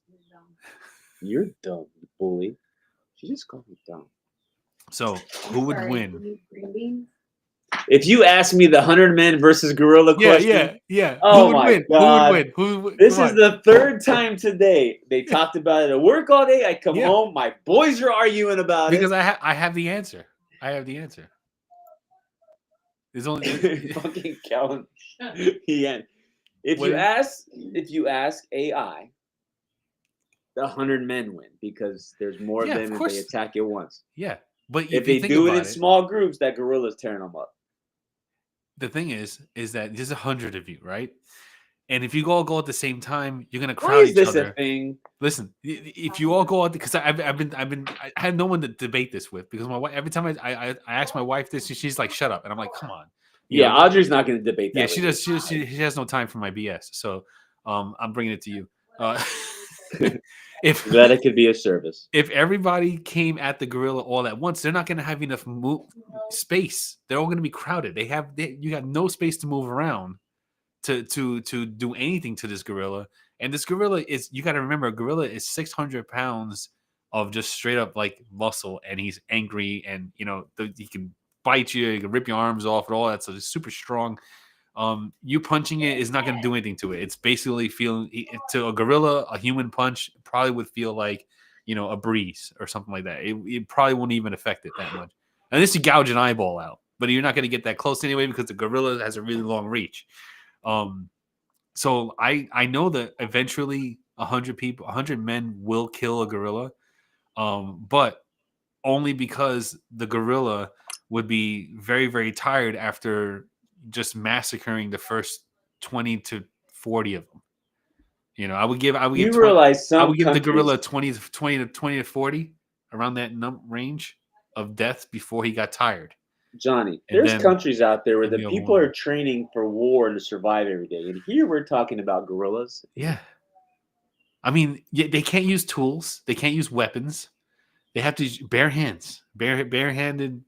You're dumb, bully. She just called me dumb. So, who would win? If you ask me the 100 men versus gorilla question, yeah. Oh who would my win? God. Who would win? This is the third time today they talked about it at work all day. I come home, my boys are arguing about because it. I have the answer. There's only fucking Calvin. If you ask AI, the 100 men win because there's more of them if they attack at once. Yeah. But if they do it in small groups, that gorilla's tearing them up. The thing is that there's 100 of you, right? And if you all go at the same time, you're gonna crowd each other. Why is this a thing? Listen, if you all go out, because I had no one to debate this with because my wife. Every time I ask my wife this, she's like, "Shut up," and I'm like, "Come on." Audrey's not going to debate that. Yeah, she does. She has no time for my BS. So, I'm bringing it to you. If glad it could be a service. If everybody came at the gorilla all at once, they're not going to have enough space. They're all going to be crowded. You got no space to move around to do anything to this gorilla. And this gorilla you got to remember, a gorilla is 600 pounds of just straight up like muscle, and he's angry, and he can bite you, he can rip your arms off, and all that. So it's super strong. You punching it is not going to do anything to it. It's basically to a gorilla, a human punch probably would feel like, a breeze or something like that. It probably won't even affect it that much. Unless you gouge an eyeball out, but you're not going to get that close anyway because the gorilla has a really long reach. So I know that eventually 100 men will kill a gorilla, but only because the gorilla would be very, very tired after just massacring the first 20 to 40 of them. I would give the gorilla 20 to 40 around that range of deaths before he got tired. Johnny, there's countries out there where the people are training for war and to survive every day. And here we're talking about gorillas. Yeah. I mean, they can't use tools. They can't use weapons. They have to use bare hands, barehanded,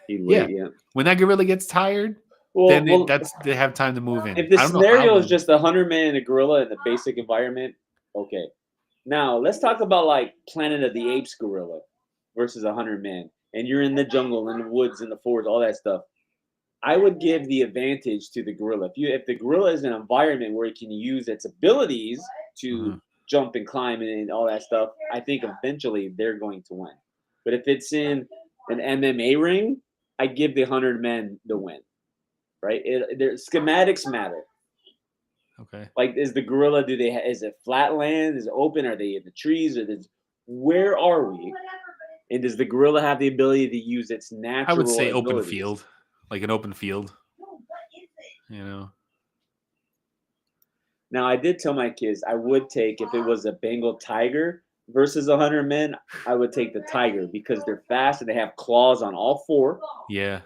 Yeah. When that gorilla gets tired, they have time to move in. If the scenario is just 100 men and a gorilla in the basic environment, okay. Now let's talk about like Planet of the Apes gorilla versus 100 men, and you're in the jungle, in the woods, in the forest, all that stuff. I would give the advantage to the gorilla. If the gorilla is in an environment where it can use its abilities to jump and climb and all that stuff, I think eventually they're going to win. But if it's in an MMA ring, I give the 100 men the win. Right? Their schematics matter. Okay. Like, is the gorilla? Is it flat land? Is it open? Are they in the trees? Where are we? And does the gorilla have the ability to use its natural? I would say abilities? Open field, like an open field. Now, I did tell my kids I would take, if it was a Bengal tiger versus 100 men, I would take the tiger because they're fast and they have claws on all four. Yeah.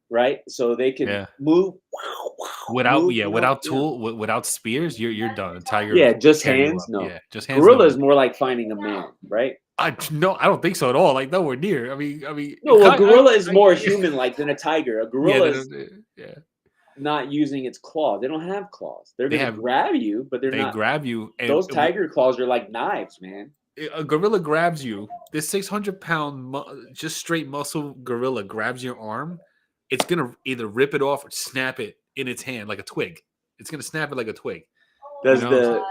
Right, so they can move without spears. You're done. A tiger. Yeah, just hands. No, just hands. Gorilla is more like finding a man, right? I don't think so at all. Like nowhere near. I mean. No, a gorilla is more human-like than a tiger. A gorilla is not using its claws. They don't have claws. They're gonna grab you, but they grab you. And those tiger claws are like knives, man. A gorilla grabs you. This 600-pound, just straight muscle gorilla grabs your arm. it's gonna either rip it off or snap it in its hand like a twig. It's gonna snap it like a twig. Does You know?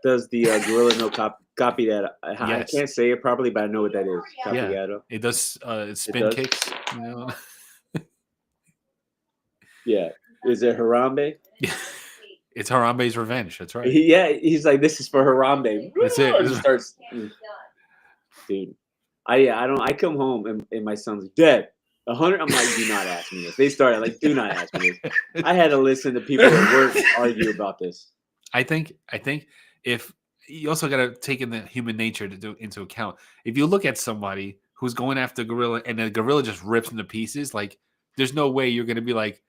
the gorilla know copy that? I Yes. can't say it properly, but I know what that is. Yeah, Capiato. it does. Spin does? kicks. You know. Yeah. Is it Harambe? It's Harambe's revenge. That's right. Yeah, he's like, this is for Harambe. That's it. He starts, dude. I come home and my son's like, Dad, 100. I'm like, do not ask me this. They started like, do not ask me this. I had to listen to people at work argue about this. I think if you also got to take in the human nature into account. If you look at somebody who's going after a gorilla and the gorilla just rips into pieces, like there's no way you're going to be like,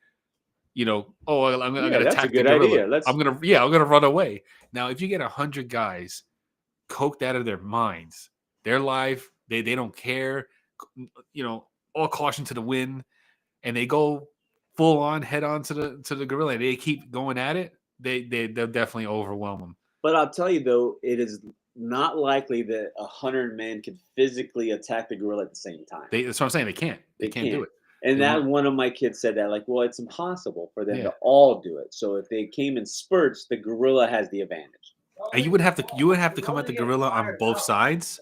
you know, oh, I'm going to attack the gorilla. Idea. I'm going to run away. Now, if you get 100 guys coked out of their minds, their life, they don't care, you know, all caution to the wind, and they go full on head on to the gorilla, and they keep going at it, they'll definitely overwhelm them. But I'll tell you though, it is not likely that 100 men can physically attack the gorilla at the same time. That's what I'm saying. They can't do it. And They that won't. one of my kids said that, like, well, it's impossible for them Yeah. to all do it. So if they came in spurts, the gorilla has the advantage. And you would have to come at the gorilla on both sides,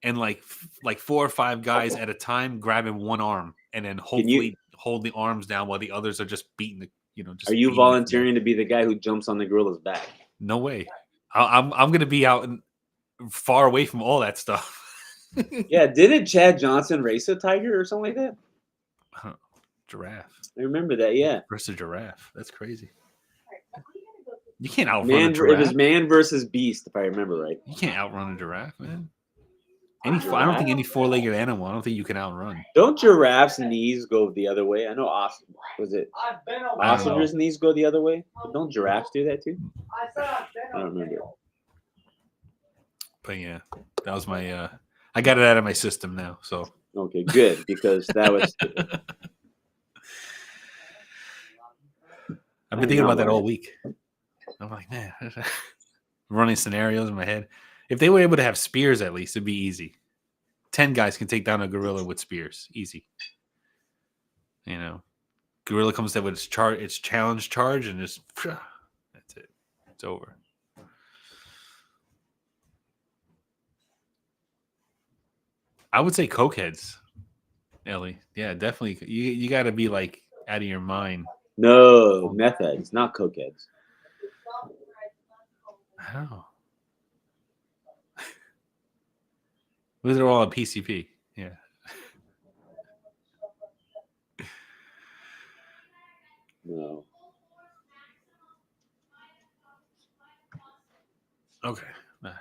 and like 4 or 5 guys at a time grabbing one arm, and then hopefully hold the arms down while the others are just beating the. You know, just Are you beating volunteering to be the guy who jumps on the gorilla's back? No way. I'm gonna be out far away from all that stuff. Yeah, didn't Chad Johnson race a tiger or something like that? Giraffe. I remember that. Yeah, Versus a giraffe. That's crazy. You can't outrun a man. giraffe. It was man versus beast, if I remember right. You can't outrun a giraffe, man. I don't think any 4-legged animal. I don't think you can outrun. Don't giraffes' knees go the other way? I know ostrich's knees go the other way. But don't giraffes do that too? I don't remember. But yeah, that was my. I got it out of my system now. So Okay, good, because that was. I've been thinking about that all week. I'm like, man, running scenarios in my head. If they were able to have spears, at least it'd be easy. 10 guys can take down a gorilla with spears, easy. You know, gorilla comes there with its challenge charge, and just that's it. It's over. I would say cokeheads, Ellie. Yeah, definitely. You got to be like out of your mind. No, meth heads, not cokeheads. I don't know. Those are all on PCP. Yeah. No. Okay.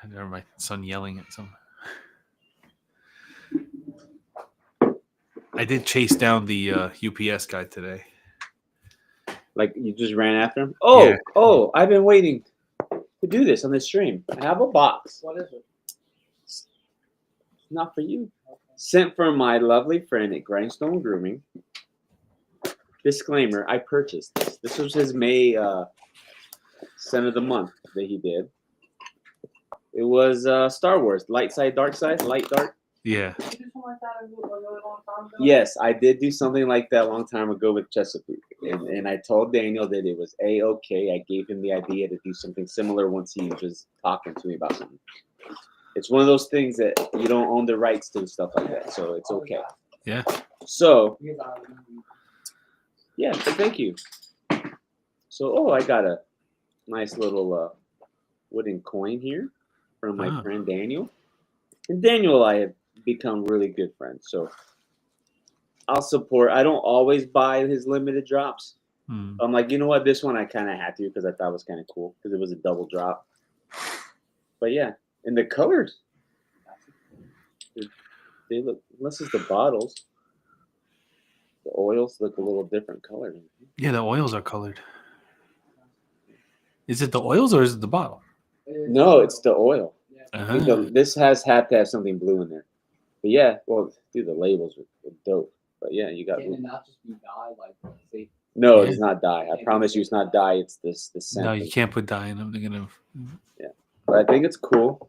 Never mind. Son yelling at some. I did chase down the UPS guy today. Like you just ran after him? Oh, Yeah. oh! I've been waiting to do this on this stream. I have a box. What is it? Not for you. Sent from my lovely friend at Grindstone Grooming. Disclaimer: I purchased this. This was his May scent of the month that he did. It was Star Wars, light side, dark side, light, dark. Yeah. Did you do something like that a really long time ago? Yes, I did do something like that a long time ago with Chesapeake. And I told Daniel that it was A-okay. I gave him the idea to do something similar once he was talking to me about something. It's one of those things that you don't own the rights to stuff like that, so it's okay. Yeah. So, yeah, thank you. So, I got a nice little wooden coin here from my friend Daniel. And Daniel and I have become really good friends, so I'll support. I don't always buy his limited drops. I'm like, you know what, this one I kind of had to because I thought it was kind of cool because it was a double drop. But yeah, and the colors, they look, unless it's the bottles, the oils look a little different color. Yeah, the oils are colored. Is it the oils or is it the bottle? No, it's the oil. Uh-huh. This has had to have something blue in there. But yeah, well, dude, the labels are dope. But yeah, you got. Can it not just be dye, like say? No, Yeah. it's not dye. I promise you, it's not dye. It's the scent. No, you can't put dye in them. They're gonna. But I think it's cool.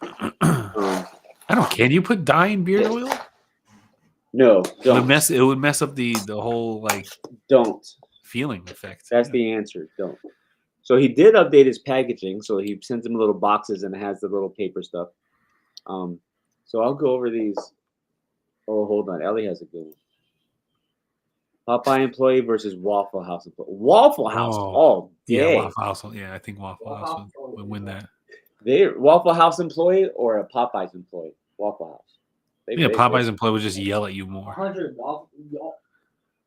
I don't. Can you put dye in beard oil? No, It would don't. mess up the whole like Don't. feeling effect. That's the answer. Don't. So he did update his packaging. So he sends him little boxes and it has the little paper stuff. So I'll go over these. Oh, hold on. Ellie has a good one. Popeye employee versus Waffle House employee. Waffle House all Yeah, day. Waffle House. Yeah, I think Waffle House would win that. They Waffle House employee or a Popeyes employee? Waffle House. Yeah, Popeye's employee would just yell at you more. 100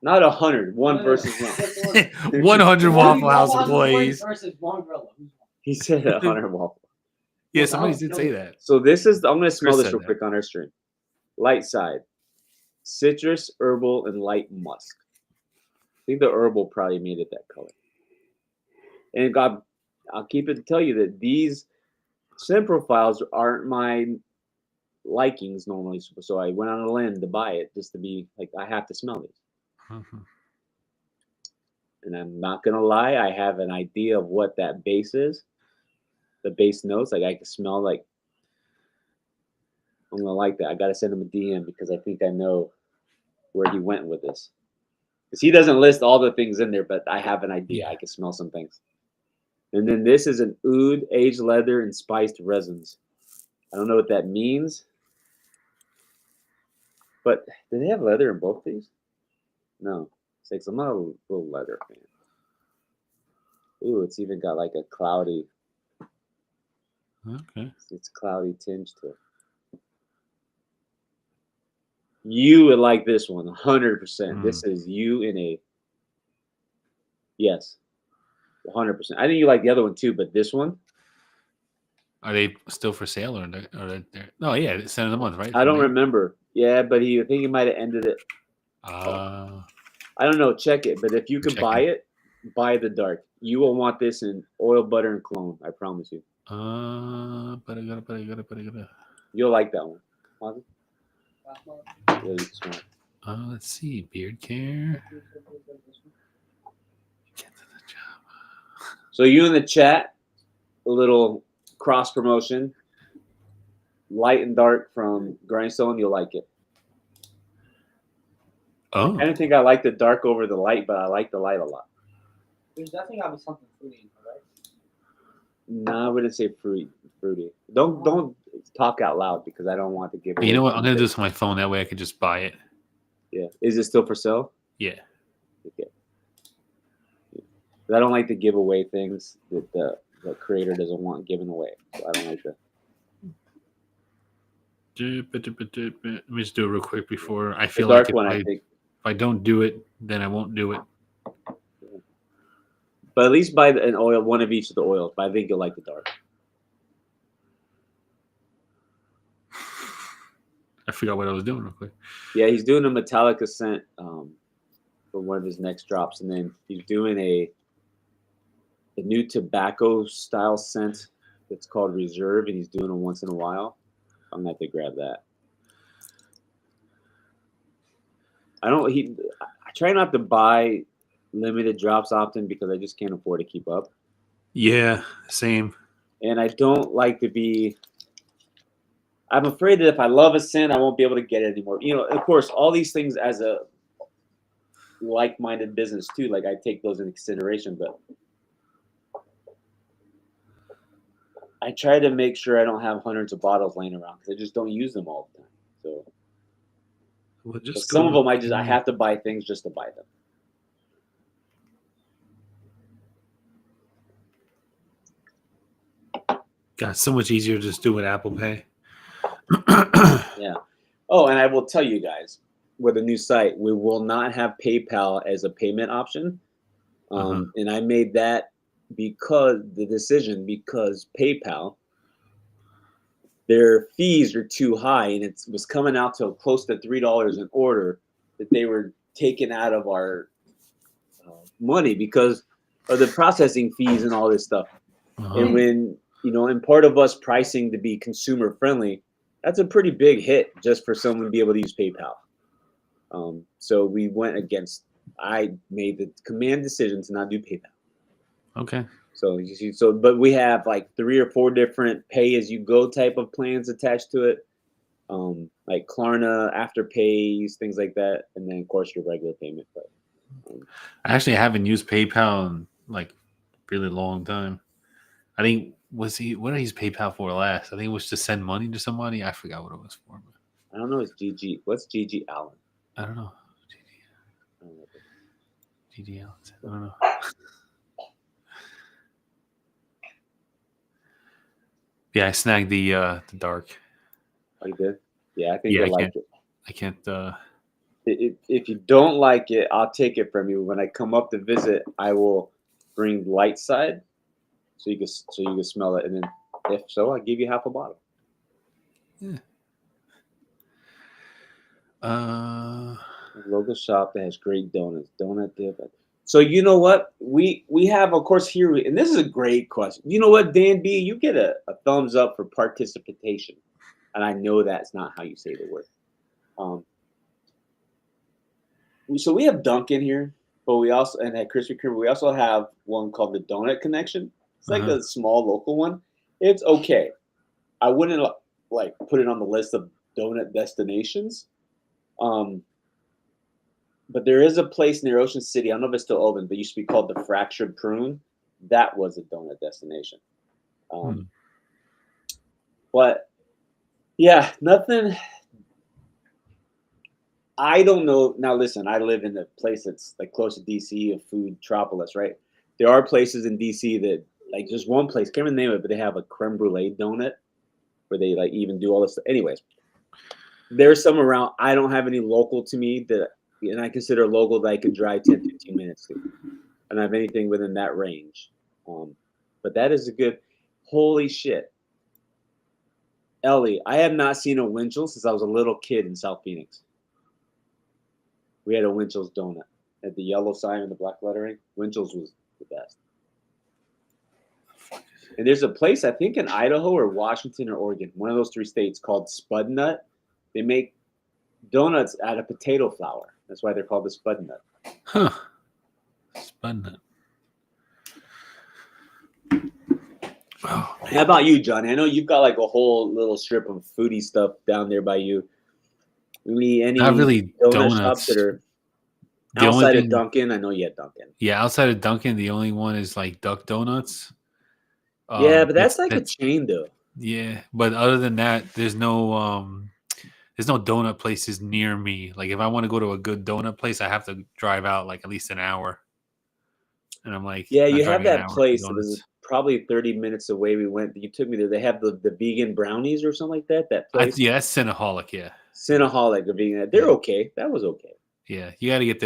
Not 100. One versus one. 100 Waffle House employees. versus one gorilla. He said 100 Waffle. Yeah, somebody did say that. So this is. I'm going to smell Chris this said real quick on our stream. Light side, citrus, herbal, and light musk. I think the herbal probably made it that color. And God, I'll keep it to tell you that these scent profiles aren't my likings normally. So I went on a limb to buy it just to be like, I have to smell these. Mm-hmm. And I'm not gonna lie, I have an idea of what that base is. The base notes, like I can smell like I'm gonna like that. I gotta send him a DM because I think I know where he went with this. Because he doesn't list all the things in there, but I have an idea. I can smell some things. And then this is an oud, aged leather, and spiced resins. I don't know what that means. But do they have leather in both these? No. It's I'm not a little leather fan. Ooh, it's even got like a cloudy. Okay. It's cloudy tinge to it. You would like this one, 100%. This is you in a. Yes. 100%. I think you like the other one too, but this one. Are they still for sale or no? Yeah, it's end of the month, right? I don't remember. Yeah, but I think he might have ended it. I don't know. Check it. But if you can buy it, buy the dark. You will want this in oil, butter, and cologne. I promise you. But I gotta. You'll like that one. Really smart. Let's see. Beard care. Get to the job. So you in the chat, a little cross promotion. Light and dark from Grindstone. You'll like it. Oh. I don't think I like the dark over the light, but I like the light a lot. There's definitely got to be something fruity in here, right? No, I wouldn't say fruity. Don't talk out loud because I don't want to give. You know what? I'm gonna do this on my phone. That way, I can just buy it. Yeah. Is it still for sale? Yeah. Okay. I don't like to give away things that the creator doesn't want given away. So I don't like that. Let me just do it real quick before I feel the dark like one, I think. If I don't do it, then I won't do it. But at least buy an oil, one of each of the oils. But I think you'll like the dark. I forgot what I was doing real quick. Yeah, he's doing a Metallica scent for one of his next drops, and then he's doing a new tobacco style scent that's called Reserve, and he's doing it once in a while. I'm gonna have to grab that. I try not to buy limited drops often because I just can't afford to keep up. Yeah, same. And I don't like to be. I'm afraid that if I love a scent, I won't be able to get it anymore. You know, of course, all these things as a like-minded business too. Like I take those into consideration, but I try to make sure I don't have hundreds of bottles laying around because I just don't use them all the time. So. Well, just some of them I have to buy things just to buy them. God, so much easier to just do with Apple Pay. Yeah. Oh, and I will tell you guys, with a new site, we will not have PayPal as a payment option. And I made that because PayPal, their fees are too high, and it was coming out to close to $3 an order that they were taking out of our money because of the processing fees and all this stuff. And when, and part of us pricing to be consumer friendly, that's a pretty big hit just for someone to be able to use PayPal. So we went against, I made the command decision to not do PayPal. Okay. But we have like 3 or 4 different pay-as-you-go type of plans attached to it. like Klarna, Afterpays, things like that, and then of course your regular payment. But I actually haven't used PayPal in like really long time. I think what did he use PayPal for last? I think it was to send money to somebody. I forgot what it was for. But I don't know. It's GG. What's GG Allen? I don't know. I don't know. GG Allen. I don't know. Yeah, I snagged the dark. Oh, you did? Yeah, I think Yeah, you'll like it. I can't. If you don't like it, I'll take it from you. When I come up to visit, I will bring light side so you can smell it, and then if so, I'll give you half a bottle. Yeah. Local shop that has great donuts, donut dip. So you know what we have, of course, here, and this is a great question. You know what, Dan B, you get a thumbs up for participation, and I know that's not how you say the word. So we have Dunkin' here, but we also, and at Krispy Kreme, we also have one called the Donut Connection. It's like Uh-huh. a small local one. It's okay. I wouldn't like put it on the list of donut destinations. Um, but there is a place near Ocean City. I don't know if it's still open, but it used to be called the Fractured Prune. That was a donut destination. Hmm. But yeah, nothing. I don't know. Now, listen, I live in a place that's like close to DC, a food metropolis, right? There are places in DC that, like, just one place, can't remember the name of it, but they have a creme brulee donut where they like even do all this stuff. Anyways, there's some around. I don't have any local to me that, and I consider local that I can drive 10, 15 minutes to. I don't have anything within that range. But that is a good, holy shit. Ellie, I have not seen a Winchell since I was a little kid in South Phoenix. We had a Winchell's donut at the yellow sign and the black lettering. Winchell's was the best. And there's a place, I think in Idaho or Washington or Oregon, one of those three states, called Spud Nut. They make donuts out of potato flour. That's why they're called the Spud Nut. Huh. Spun Oh, man. How about you, Johnny? I know you've got like a whole little strip of foodie stuff down there by you. Any Not really donut shops donuts. that are The only outside of thing, Dunkin'? I know you had Dunkin'. yeah, outside of Dunkin', the only one is like Duck Donuts. Yeah, but that's like a That's chain though. yeah. But other than that, there's no donut places near me. Like if I want to go to a good donut place, I have to drive out like at least an hour. And I'm like, Yeah, not you have driving an that hour for place that was donuts. probably 30 minutes away. We went. You took me there. They have the vegan brownies or something like that. That place, Yeah, that's Cinnaholic. Yeah, Cinnaholic, the vegan. They're yeah, okay. That was okay. yeah. You got to get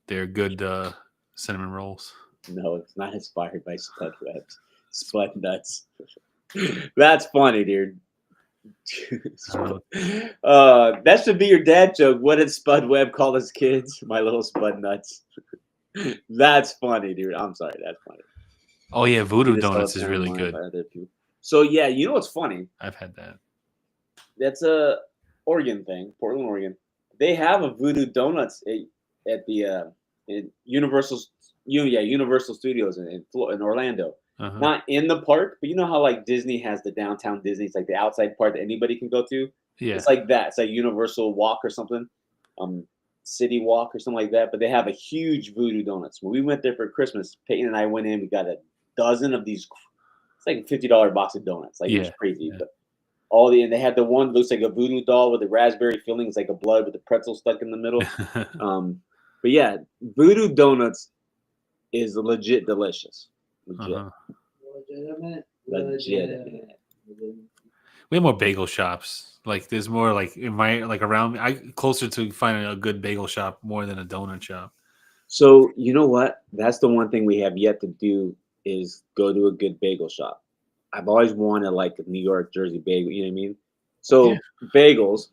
their good cinnamon rolls. No, it's not inspired by Spud Webs. Spud Nuts. That's funny, dude. I don't know. That should be your dad joke. What did Spud Webb call his kids? My little Spud Nuts. That's funny, dude. I'm sorry. That's funny. Oh yeah, See Voodoo this all Donuts the is time really online good. by other people. So yeah, you know what's funny? I've had that. That's a Oregon thing, Portland, Oregon. They have a Voodoo Donuts at the in Universal Studios in Orlando. Uh-huh. Not in the park, but you know how like Disney has the downtown Disney, it's like the outside part that anybody can go to. Yeah. It's like that. It's like Universal Walk or something, City Walk or something like that. But they have a huge Voodoo Donuts. When we went there for Christmas, Peyton and I went in. We got a dozen of these. It's like a $50 box of donuts. Like it was Yeah. crazy. Yeah. But and they had the one looks like a voodoo doll with a raspberry filling. It's like a blood with a pretzel stuck in the middle. But yeah, Voodoo Donuts is legit delicious. Legit. Uh-huh. Legit. We have more bagel shops. Like there's more like in my like around me. I closer to finding a good bagel shop more than a donut shop. So you know what? That's the one thing we have yet to do is go to a good bagel shop. I've always wanted like a New York, Jersey bagel. You know what I mean? So Yeah. bagels,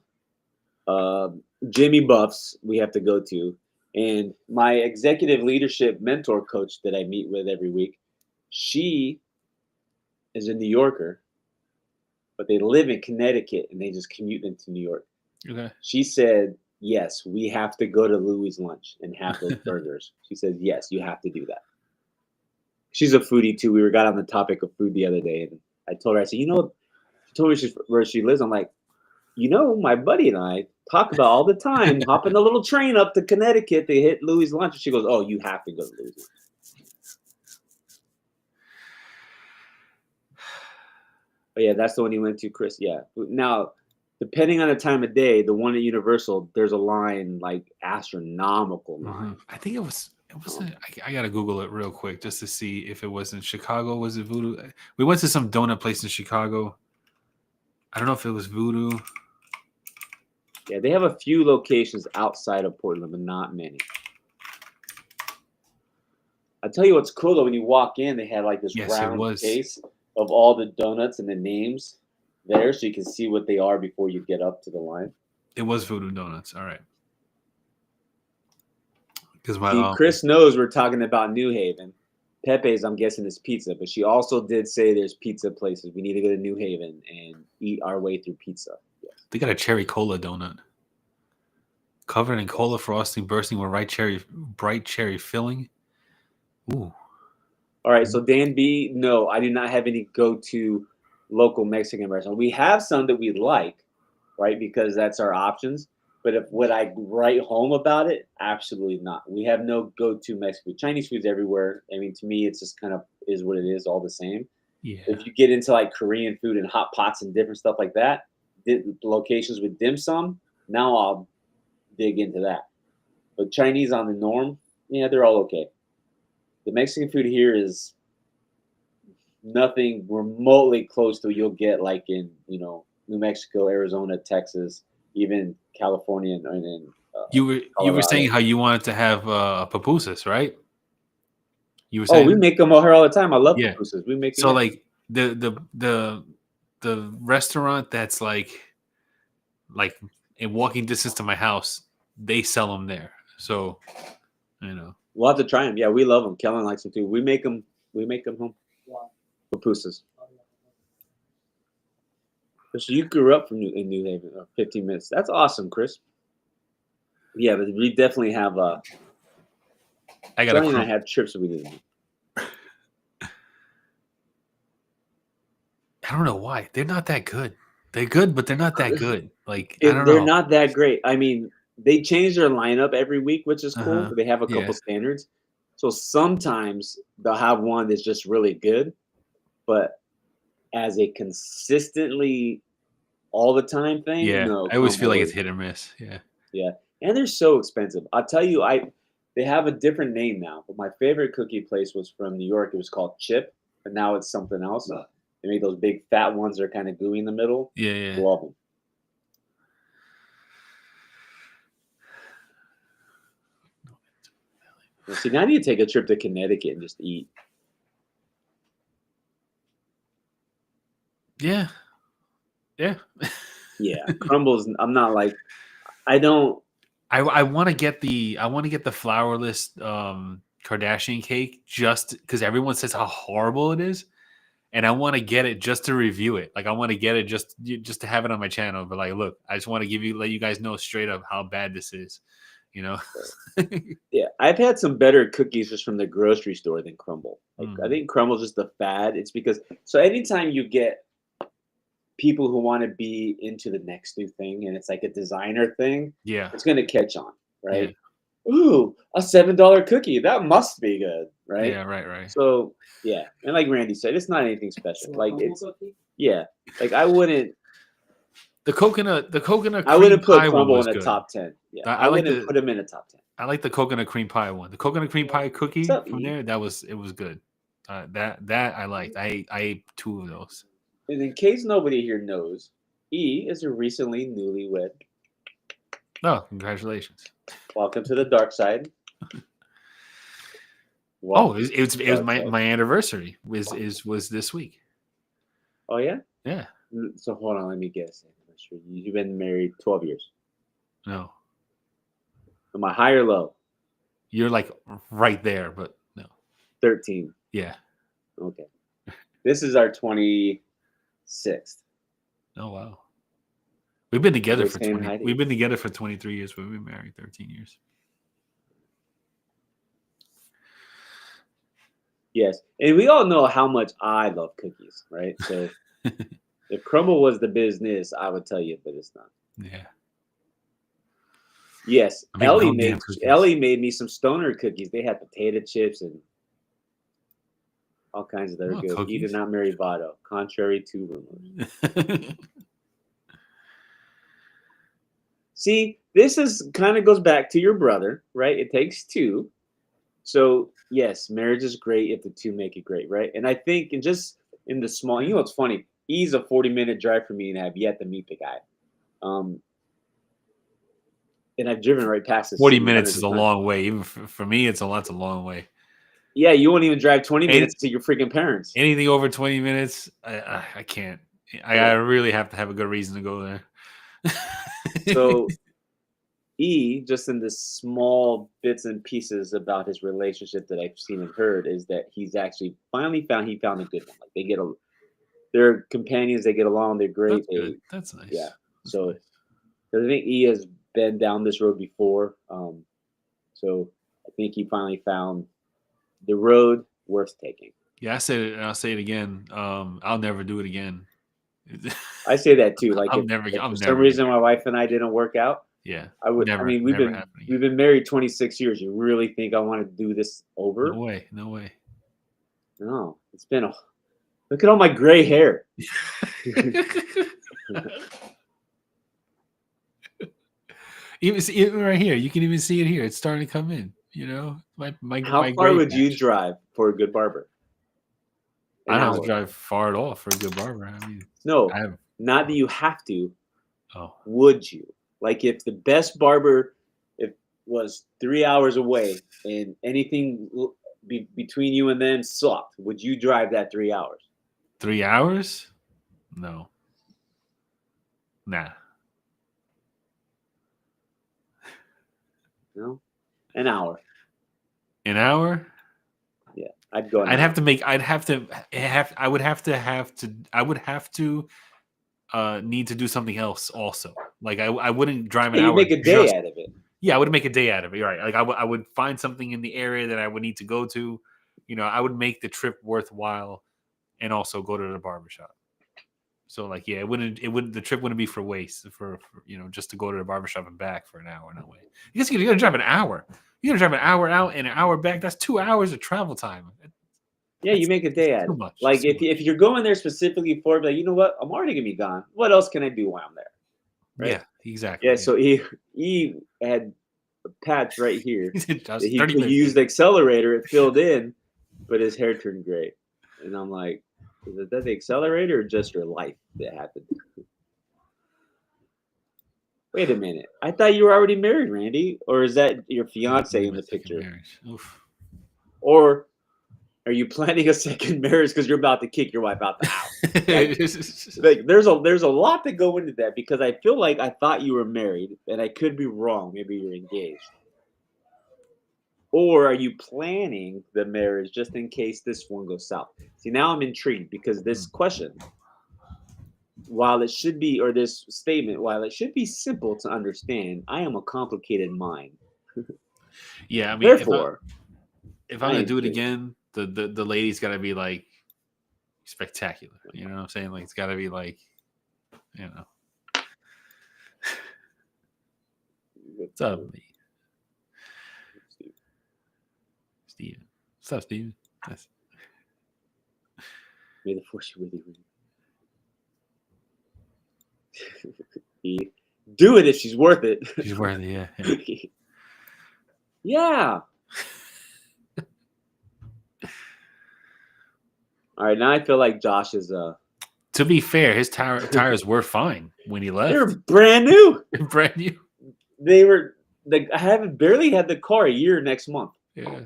Jimmy Buffs, we have to go to, and my executive leadership mentor coach that I meet with every week, she is a New Yorker, but they live in Connecticut and they just commute into New York. Okay. She said, yes, we have to go to Louis' lunch and have those burgers. She said, yes, you have to do that. She's a foodie too. We got on the topic of food the other day, and I told her, I said, she told me where she lives. I'm like, my buddy and I talk about all the time, hopping a little train up to Connecticut to hit Louis' lunch. And she goes, "Oh, you have to go to Louis' lunch." Oh yeah, that's the one you went to, Chris. Yeah. Now, depending on the time of day, the one at Universal, there's a line like astronomical line. I think it was. It wasn't. I gotta Google it real quick just to see if it was in Chicago. Was it Voodoo? We went to some donut place in Chicago. I don't know if it was Voodoo. Yeah, they have a few locations outside of Portland, but not many. I'll tell you what's cool though. When you walk in, they had like this round case of all the donuts and the names there, so you can see what they are before you get up to the line. It was Voodoo Donuts. All right. Because Chris knows we're talking about New Haven. Pepe's, I'm guessing, is pizza, but she also did say there's pizza places. We need to go to New Haven and eat our way through pizza. Yes. They got a cherry cola donut. Covered in cola frosting, bursting with bright cherry filling. Ooh. All right, so Dan B, no, I do not have any go-to local Mexican restaurant. We have some that we like, right, because that's our options. But would I write home about it? Absolutely not. We have no go-to Mexican food. Chinese food's everywhere. I mean, to me, it's just kind of is what it is, all the same. Yeah. If you get into like Korean food and hot pots and different stuff like that, locations with dim sum, now I'll dig into that. But Chinese on the norm, yeah, they're all okay. The Mexican food here is nothing remotely close to what you'll get like in, New Mexico, Arizona, Texas, even California, and you were Colorado. saying how you wanted to have pupusas, right? You were saying we make them here all the time. I love pupusas. We make them. So like the restaurant that's like in walking distance to my house, they sell them there. So we'll have to try them. Yeah, we love them. Kellen likes them too. We make them home. Pupusas. So you grew up in New Haven, 15 minutes. That's awesome, Chris. Yeah, but we definitely have. Johnny and I have trips that we need. I don't know why they're not that good. They're good, but they're not that good. Like I don't know. They're not that great. I mean, they change their lineup every week, which is cool. They have a couple standards. So sometimes they'll have one that's just really good, but as a consistently all the time thing, no. I always feel like it's hit or miss. Yeah, and they're so expensive. I'll tell you, they have a different name now. But my favorite cookie place was from New York. It was called Chip, but now it's something else. They make those big fat ones that are kind of gooey in the middle. Yeah. Love them. See, now I need to take a trip to Connecticut and just eat. Yeah. Crumbles. I'm not like, I don't. I want to get the flourless Kardashian cake just because everyone says how horrible it is, and I want to get it just to review it. Like I want to get it just to have it on my channel. But like, look, I just want to let you guys know straight up how bad this is. Yeah, I've had some better cookies just from the grocery store than Crumble. I think Crumble's just the fad. It's because anytime you get people who want to be into the next new thing and it's like a designer thing, it's going to catch on, right? Yeah. Ooh, a $7 cookie, that must be good, right? Yeah, right. So and like Randy said, it's not anything special. Like it's like I wouldn't. The coconut. I wouldn't put Crumble in a top 10. Yeah, I wouldn't put them in a top 10. I like the coconut cream pie one. The coconut cream pie cookie from there. It was good. That I liked. I ate 2 of those. And in case nobody here knows, E is a recently newlywed. Oh, congratulations! Welcome to the dark side. It was my anniversary. Was this week? Oh yeah. Yeah. So hold on, let me guess. You've been married 12 years. No. Am I high or low? You're like right there, but no. 13. Yeah. Okay. This is our 26th. Oh wow. We've been together for 23 years, but we've been married 13 years. Yes. And we all know how much I love cookies, right? So If crumble was the business, I would tell you, but it's not. Yeah. Yes, I make my own damn cookies. Ellie made me some stoner cookies. They had potato chips and all kinds of other good. Cookies. He did not marry Vado, contrary to rumors. See, this is kind of goes back to your brother, right? It takes two. So yes, marriage is great if the two make it great, right? And I think in the small, you know what's funny? He's a 40-minute drive for me and I've yet to meet the guy. And I've driven right past this. 40 minutes is a long way. Even for me, it's a long way. Yeah, you won't even drive 20 minutes to your freaking parents. Anything over 20 minutes, I can't. I really have to have a good reason to go there. So just in the small bits and pieces about his relationship that I've seen and heard is that he's actually finally found a good one. Like they're companions, they get along, they're great. That's good. That's nice. Yeah. That's so nice. I think he has been down this road before. So I think he finally found the road worth taking. Yeah, I said it and I'll say it again. I'll never do it again. I say that too. Like I'm if never for some reason my wife and I didn't work out, yeah, I would. never, I mean, we've been married 26 years. You really think I want to do this over? No way. No way. No, it's been a. Look at all my gray hair. Even right here, you can even see it here. It's starting to come in. You know, How far would you drive for a good barber? I don't have to drive far at all for a good barber. I mean, no, not that you have to. Oh, would you? Like if the best barber was 3 hours away and anything between you and them sucked, would you drive that 3 hours? 3 hours? No. Nah. No? An hour. An hour? Yeah. I'd go. I would have to need to do something else also. Like I wouldn't drive an hour. You make a day out of it. Yeah, I would make a day out of it. You're right. Like I would find something in the area that I would need to go to. You know, I would make the trip worthwhile and also go to the barbershop. So like, yeah, the trip wouldn't be for waste for just to go to the barbershop and back for an hour. No way. Because you're gonna drive an hour. You're gonna drive an hour out and an hour back. That's 2 hours of travel time. Yeah, you make a day out of it. Like if you're going there specifically for, like, you know what, I'm already gonna be gone. What else can I do while I'm there? Right? Yeah, exactly. Yeah, so he had a patch right here. He could use the accelerator, it filled in, but his hair turned gray. And I'm like, is that the accelerator or just your life that happened? Wait a minute. I thought you were already married, Randy. Or is that your fiance in the picture? Or are you planning a second marriage because you're about to kick your wife out the house? Like, there's a lot to go into that because I feel like I thought you were married, and I could be wrong. Maybe you're engaged. Or are you planning the marriage just in case this one goes south? See, now I'm intrigued because this question, this statement, while it should be simple to understand, I am a complicated mind. Yeah, I mean, therefore, if I'm gonna do it again, the lady's got to be like spectacular. You know what I'm saying? Like it's got to be like, What's up, Steven? What's up, Steven? Yes. May the force be with you. Do it if she's worth it. She's worth it, yeah. Yeah. All right, now I feel like Josh is To be fair, his tires were fine when he left. They're brand new. Brand new. They were. I haven't barely had the car a year next month. Yeah.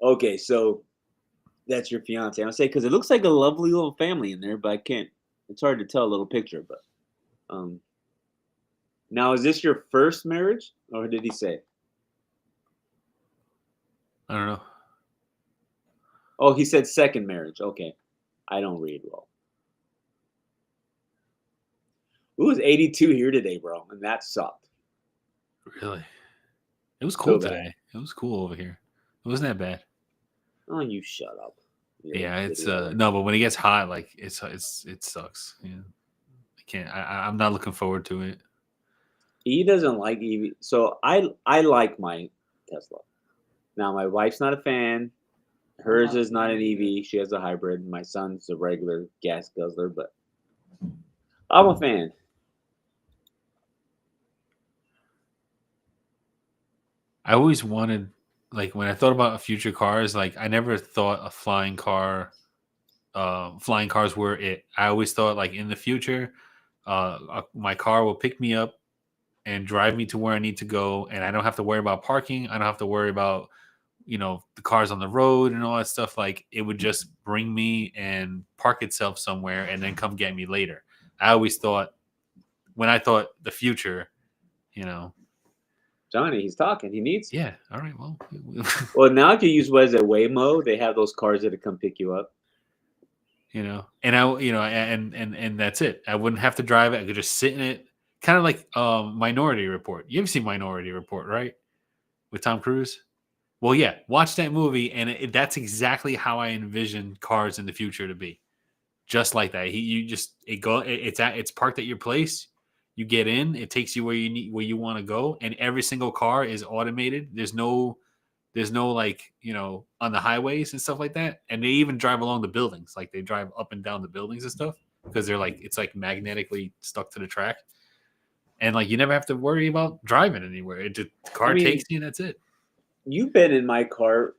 Okay, so that's your fiance. I'll say because it looks like a lovely little family in there, but I can't. It's hard to tell a little picture. But now, is this your first marriage, or did he say? I don't know. Oh, he said second marriage. Okay, I don't read well. It was 82 here today, bro, and that sucked. Really? It was cool today. It was cool over here. It wasn't that bad. Oh, you shut up. You Yeah, little it's video. no, but when it gets hot, like it sucks. Yeah, I can't. I'm not looking forward to it. He doesn't like EV. So I like my Tesla. Now my wife's not a fan. Hers is not an EV. She has a hybrid. My son's a regular gas guzzler, but I'm a fan. I always wanted, like, when I thought about future cars, like I never thought a flying flying cars were it. I always thought like in the future, my car will pick me up and drive me to where I need to go, and I don't have to worry about parking. I don't have to worry about the cars on the road and all that stuff. Like it would just bring me and park itself somewhere and then come get me later. I always thought when I thought the future, you know, Johnny, he's talking. He needs. yeah, all right, well, Well, now if you use what is it, Waymo, they have those cars that come pick you up. and and that's it. I wouldn't have to drive it. I could just sit in it, kind of like Minority Report. You ever seen Minority Report, right? With Tom Cruise. Well, yeah, watch that movie, and that's exactly how I envision cars in the future to be. Just like that. It's parked at your place. You get in, it takes you where you want to go, and every single car is automated. There's no like, on the highways and stuff like that. And they even drive along the buildings. Like they drive up and down the buildings and stuff because it's like magnetically stuck to the track. And like you never have to worry about driving anywhere. The car takes you and that's it. You've been in my car.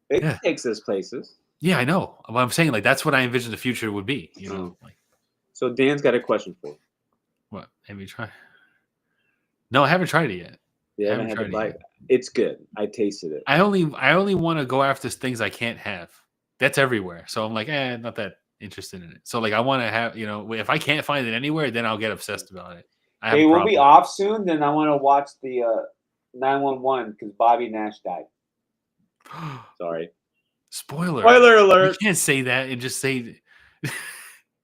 It Yeah. takes us places. Yeah, I know. But I'm saying like that's what I envision the future would be. Like So Dan's got a question for you. what? Have you tried? No, I haven't tried it yet. You I haven't haven't had tried to it buy yet. it. It's good. I tasted it. I only want to go after things I can't have. That's everywhere. So I'm like, not that interested in it. So like I want to have, if I can't find it anywhere, then I'll get obsessed about it. I have Hey, a we'll be problem. off soon. Then I want to watch the 911 because Bobby Nash died. Sorry. Spoiler. Spoiler You alert. can't say that and just say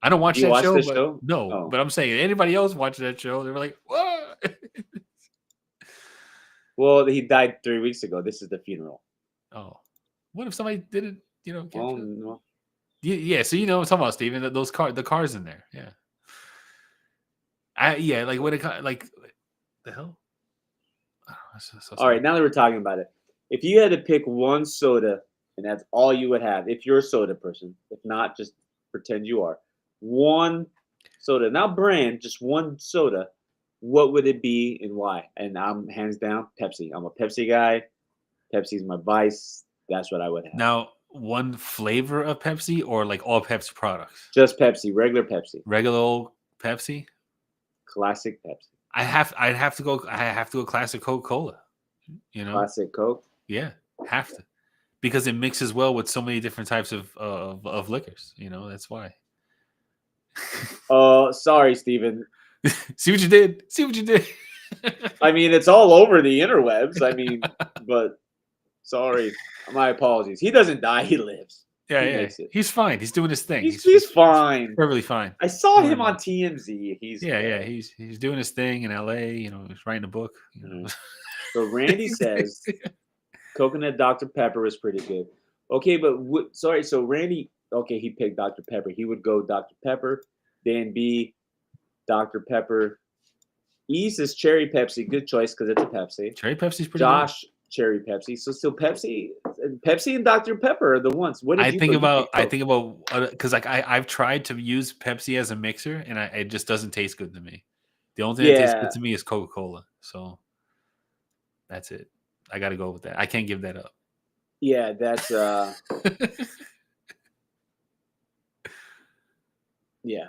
I don't watch You that watch show, this but show? no. Oh. But I'm saying anybody else watch that show, they're like, what? Well, he died 3 weeks ago. This is the funeral. Oh. What if somebody didn't, get Oh killed? no. Yeah, so what I'm talking about, Steven, that the cars in there. Yeah. Like what like the hell? Oh, All right, now that we're talking about it, if you had to pick one soda and that's all you would have, if you're a soda person, if not, just pretend you are, one soda, not brand, just one soda, what would it be and why? And I'm hands down Pepsi. I'm a Pepsi guy. Pepsi's my vice. That's what I would have. Now, one flavor of Pepsi or like all Pepsi products? Just Pepsi, regular Pepsi, Regular old Pepsi? classic Pepsi, I have to go classic Coca-Cola. classic Coke. Yeah, have to. Because it mixes well with so many different types of liquors, that's why. Oh, sorry, Steven. See what you did? I mean, it's all over the interwebs. I mean, but sorry, my apologies. He doesn't die; he lives. Yeah, He yeah. makes it. He's fine. He's doing his thing. He's fine. Perfectly fine. I saw him Fine. on TMZ. He's Yeah. He's doing his thing in LA. He's writing a book. So Randy says coconut Dr Pepper was pretty good. Okay, but sorry. So Randy, okay, he picked Dr Pepper. He would go Dr Pepper, then B, Dr Pepper. E says cherry Pepsi. Good choice because it's a Pepsi. Cherry Pepsi's pretty Josh, cherry Pepsi. So still Pepsi and Dr Pepper are the ones. What did good. you I think about because like I've tried to use Pepsi as a mixer and it just doesn't taste good to me. The only thing that tastes good to me is Coca-Cola. So that's it. I got to go with that. I can't give that up. Yeah, that's yeah.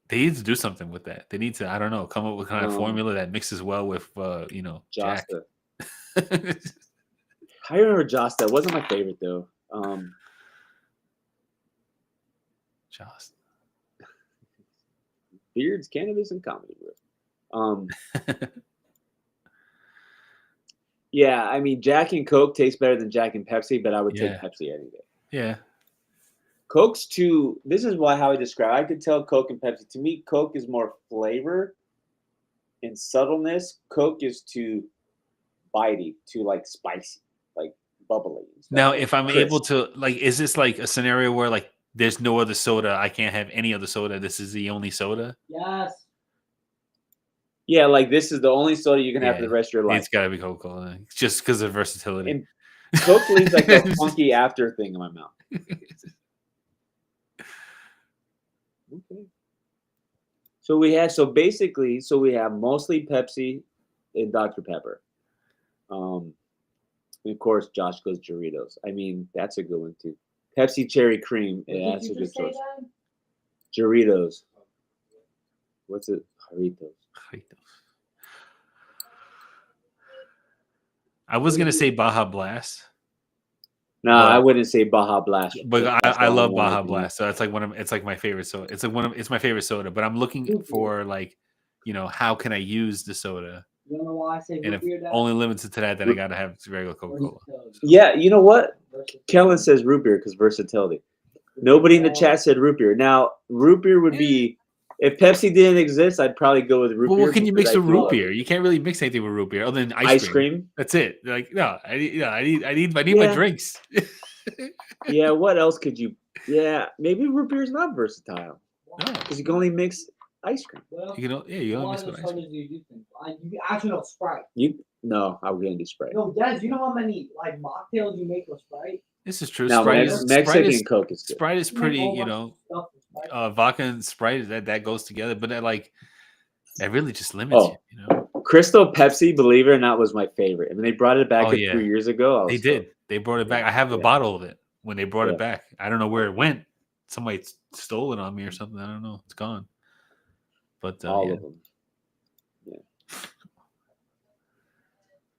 They need to do something with that. They need to, I don't know, come up with kind of formula that mixes well with, Jack. Josta. I remember Josta. It wasn't my favorite though. Josta. Beards, cannabis, and comedy. Yeah, I mean, Jack and Coke taste better than Jack and Pepsi, but I would take Pepsi any day. Yeah. Coke's too. This is how I describe. I could tell Coke and Pepsi. To me, Coke is more flavor and subtleness. Coke is too bitey, too like spicy, like bubbly. and stuff. Now, if I'm Crisp. able to, like, is this like a scenario where like there's no other soda? I can't have any other soda. This is the only soda. Yes. Yeah, like this is the only soda you can have for Yeah, the rest of your life. It's got to be Coca-Cola, just because of versatility. And Coke leaves like a funky after thing in my mouth. Okay. So we have we have mostly Pepsi and Dr. Pepper. And of course, Josh goes Doritos. I mean, that's a good one too. Pepsi Cherry Cream. What Yeah, did that's you a good just say choice. then? Doritos. What's it? Doritos. I was gonna say Baja Blast, No, But- I wouldn't say Baja Blast. but That's the I only love one I Baja can Blast, so it's like it's like my favorite soda. It's like it's my favorite soda. But I'm looking for like, how can I use the soda? You don't know why I say And root if beer, Dad? only limited to that, then I gotta have regular Coca-Cola. Yeah, you know what? Kellen says root beer because versatility. Nobody in the chat said root beer. Now, root beer would be if Pepsi didn't exist, I'd probably go with root Well, beer. what can you because mix I with feel root like beer? You can't really mix anything with root beer other than Ice cream. That's it. Like, no, I need my Yeah. drinks. Yeah, what else could you? Yeah, maybe root beer is not versatile No, because you can only mix ice cream. Well, you can, you don't what mix other with ice cream. sodas do you do things? You actually know Sprite. No, I was gonna do Sprite. No, Dad, you know how many like mocktails you make with Sprite? This is true. Now, Sprite Mexican is Coke is good. Sprite is You make pretty. a whole bunch of stuff with Sprite. Vodka and Sprite that goes together, but that really just limits Oh. you. Crystal Pepsi, believe it or not, was my favorite. I mean, they brought it back Oh, yeah. 3 years ago. They did. They brought it back. Yeah, I have a yeah. bottle of it when they brought Yeah. it back. I don't know where it went. Somebody stole it on me or something. I don't know. It's gone. But All yeah. of them. Yeah.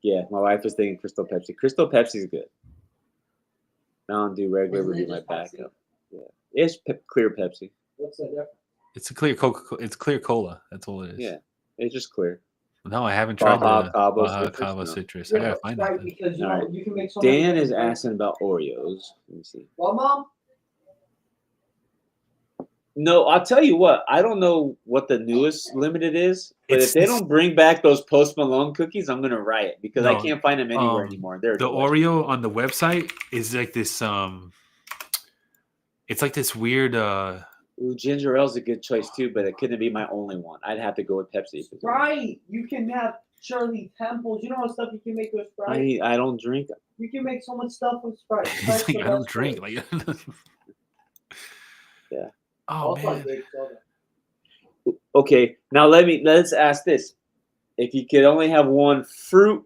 Yeah, my wife was thinking Crystal Pepsi. Crystal Pepsi's good. Now I'll do regular. Isn't Would it be my just Pepsi? backup. Yeah, it's clear Pepsi. What's the difference? It's a clear Coca. It's clear cola. That's all it is. Yeah, it's just clear. No, I haven't tried Baja the Cabo Baja Citrus? Cabo No. Citrus. I Yeah, gotta but find Sprite that. because you All know right. you can make so many Dan is different drinks. asking about Oreos. Let me see. What, Mom? No, I'll tell you what. I don't know what the newest limited is, but It's if they this- don't bring back those Post Malone cookies, I'm gonna riot because I No, can't find them anywhere anymore. They're The delicious. Oreo on the website is like this. It's like this weird. Ooh, ginger ale's a good choice too, but it couldn't be my only one. I'd have to go with Pepsi. Sprite. You can have Shirley Temples. You know what stuff you can make with Sprite? I don't drink. You can make so much stuff with Sprite. He's Sprite's like, the I don't best drink. flavor. Like, Yeah. Oh Also a man. great soda. Okay, now let's ask this: if you could only have one fruit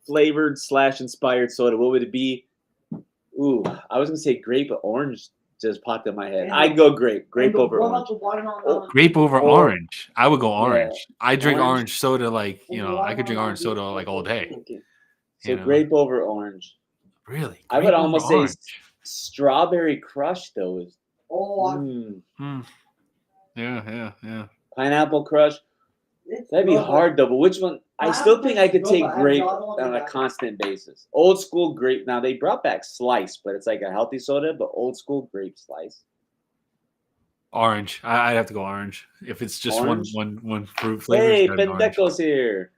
flavored / inspired soda, what would it be? Ooh, I was gonna say grape, but orange just popped in my head. And I'd go grape. Grape And over what orange. about the watermelon? Oh, Grape over Or- orange. I would go orange. I drink Orange. orange soda like And I could drink watermelon orange soda juice like goes all day. with it. Okay. So You know. grape over orange. Really? I would Grape over almost say orange. strawberry crush though is Oh, Yeah. pineapple crush. it's That'd be good, but hard though. But which one? I still think I could Good, take but I grape don't want on a that. constant basis. Old school grape. Now they brought back slice, but it's like a healthy soda. But old school grape slice. Orange. I'd have to go orange. If it's just Orange? one fruit flavor. Hey, it's gotta be orange. Pendeco's here.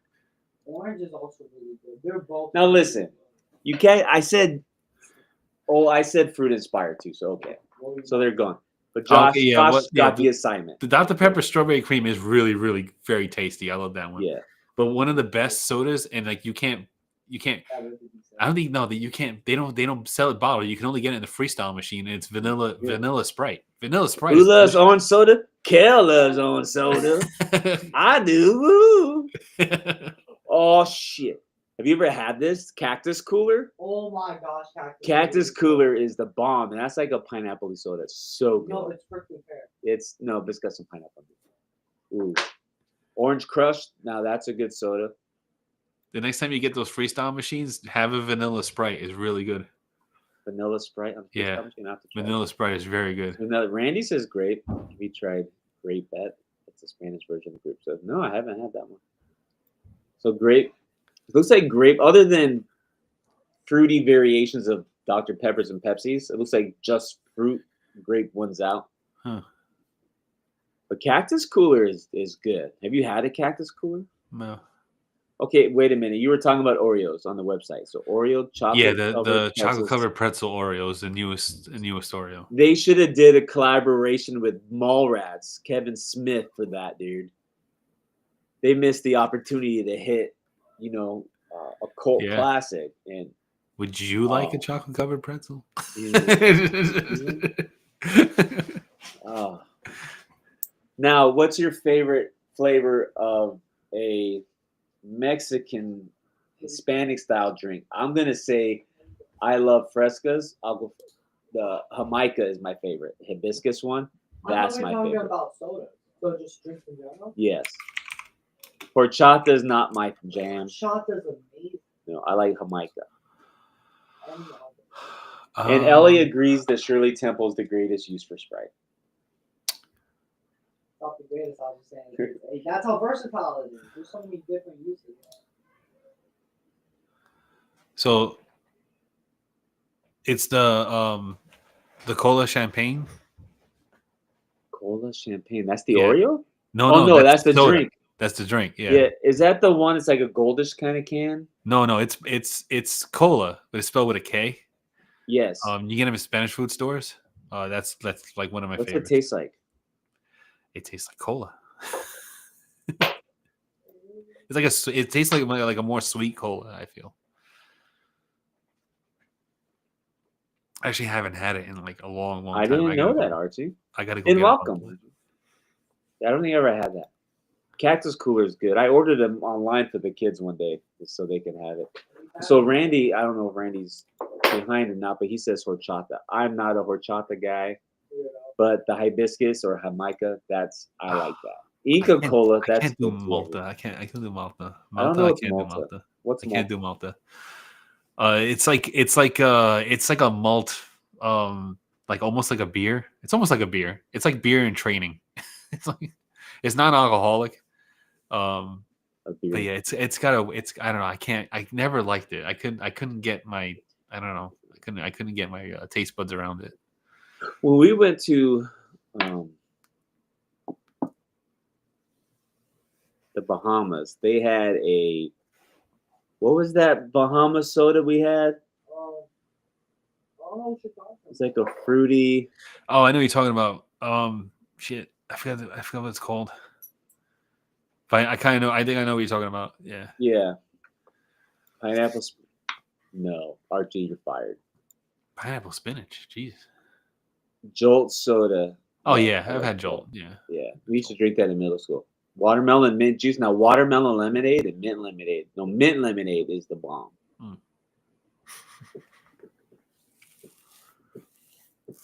Orange is also really good. They're both. Now listen, you can't. I said fruit inspired too. So okay, so they're gone. But Josh, Okay, yeah, Josh got the assignment. The Dr. Pepper strawberry cream is really, really very tasty. I love that one. Yeah. But one of the best sodas, and like you can't. I don't think that you can't. They don't sell it bottled. You can only get it in the freestyle machine. And it's vanilla Sprite. Vanilla Sprite. Who is loves delicious. orange soda? Kel loves orange soda. I do. Woo. Oh shit! Have you ever had this Cactus Cooler? Oh my gosh, Cactus Cooler is the bomb, and that's like a pineapple soda. It's so good. No, it's prickly pear. But it's got some pineapple. In it. Ooh, Orange Crush. Now that's a good soda. The next time you get those freestyle machines, have a vanilla Sprite. Is really good. Vanilla Sprite. Yeah. I'm gonna have to try it. Vanilla Sprite is very good. Vanilla. Randy says grape. We tried Grape Bet. It's a Spanish version of grape. So no, I haven't had that one. So grape. It looks like grape. Other than fruity variations of Dr. Peppers and Pepsis, it looks like just fruit grape ones out. Huh. But Cactus Cooler is good. Have you had a Cactus Cooler? No. Okay, wait a minute. You were talking about Oreos on the website. So Oreo Yeah, chocolate the chocolate pretzels. covered pretzel Oreos, the newest Oreo. They should have did a collaboration with Mallrats, Kevin Smith for that, dude. They missed the opportunity to hit, a cult Yeah. classic. And Would you like a Oh. chocolate covered pretzel? oh. Now, what's your favorite flavor of a Mexican Hispanic style drink? I'm gonna say I love frescas. I'll go. The Jamaica is my favorite. Hibiscus one. That's I my thought we were talking favorite. about soda. So just drinks in general. Yes. Horchata is not my jam. Shata's amazing. No, I like Jamaica. I don't know. And Ellie agrees that Shirley Temple is the greatest use for Sprite. Not the greatest, I was just saying. Hey, that's how versatile it is. There's so many different uses. So it's the cola champagne. Cola champagne. That's the Yeah. Oreo? No, that's the soda. drink. That's the drink. Yeah. Yeah. Is that the one? It's like a goldish kind of can. No, it's cola, but it's spelled with a K. Yes. You get them in Spanish food stores. That's like one of my What's favorites. it taste like? It tastes like cola. It tastes like a more sweet cola, I feel. I actually haven't had it in like a long time. I didn't know that, Archie. I gotta go. And get welcome. I don't think I ever had that. Cactus Cooler is good. I ordered them online for the kids one day just so they can have it. So Randy, I don't know if Randy's behind or not, but he says horchata. I'm not a horchata guy, but the hibiscus or Jamaica, I like that. Inca Cola, I that's can't do good too. Malta. I can do Malta. I don't Malta, know I what's can't do Malta. Malta. What's I can't Malta? do Malta. It's like a malt, like almost like a beer. It's almost like a beer. It's like beer in training. It's non-alcoholic. But yeah, it's I don't know. I never liked it. I couldn't get my, I don't know. I couldn't get my taste buds around it. When we went to the Bahamas, they had what was that Bahama soda we had? It's like a fruity. Oh, I know what you're talking about. Shit, I forgot what it's called. But I kind of know. I think I know what you're talking about. Yeah. Yeah. Pineapple. No, Archie, you're fired. Pineapple spinach. Jeez. Jolt soda. Oh yeah, I've had Jolt. Yeah. Yeah, we used to drink that in middle school. Watermelon mint juice. Now watermelon lemonade and mint lemonade. No, mint lemonade is the bomb.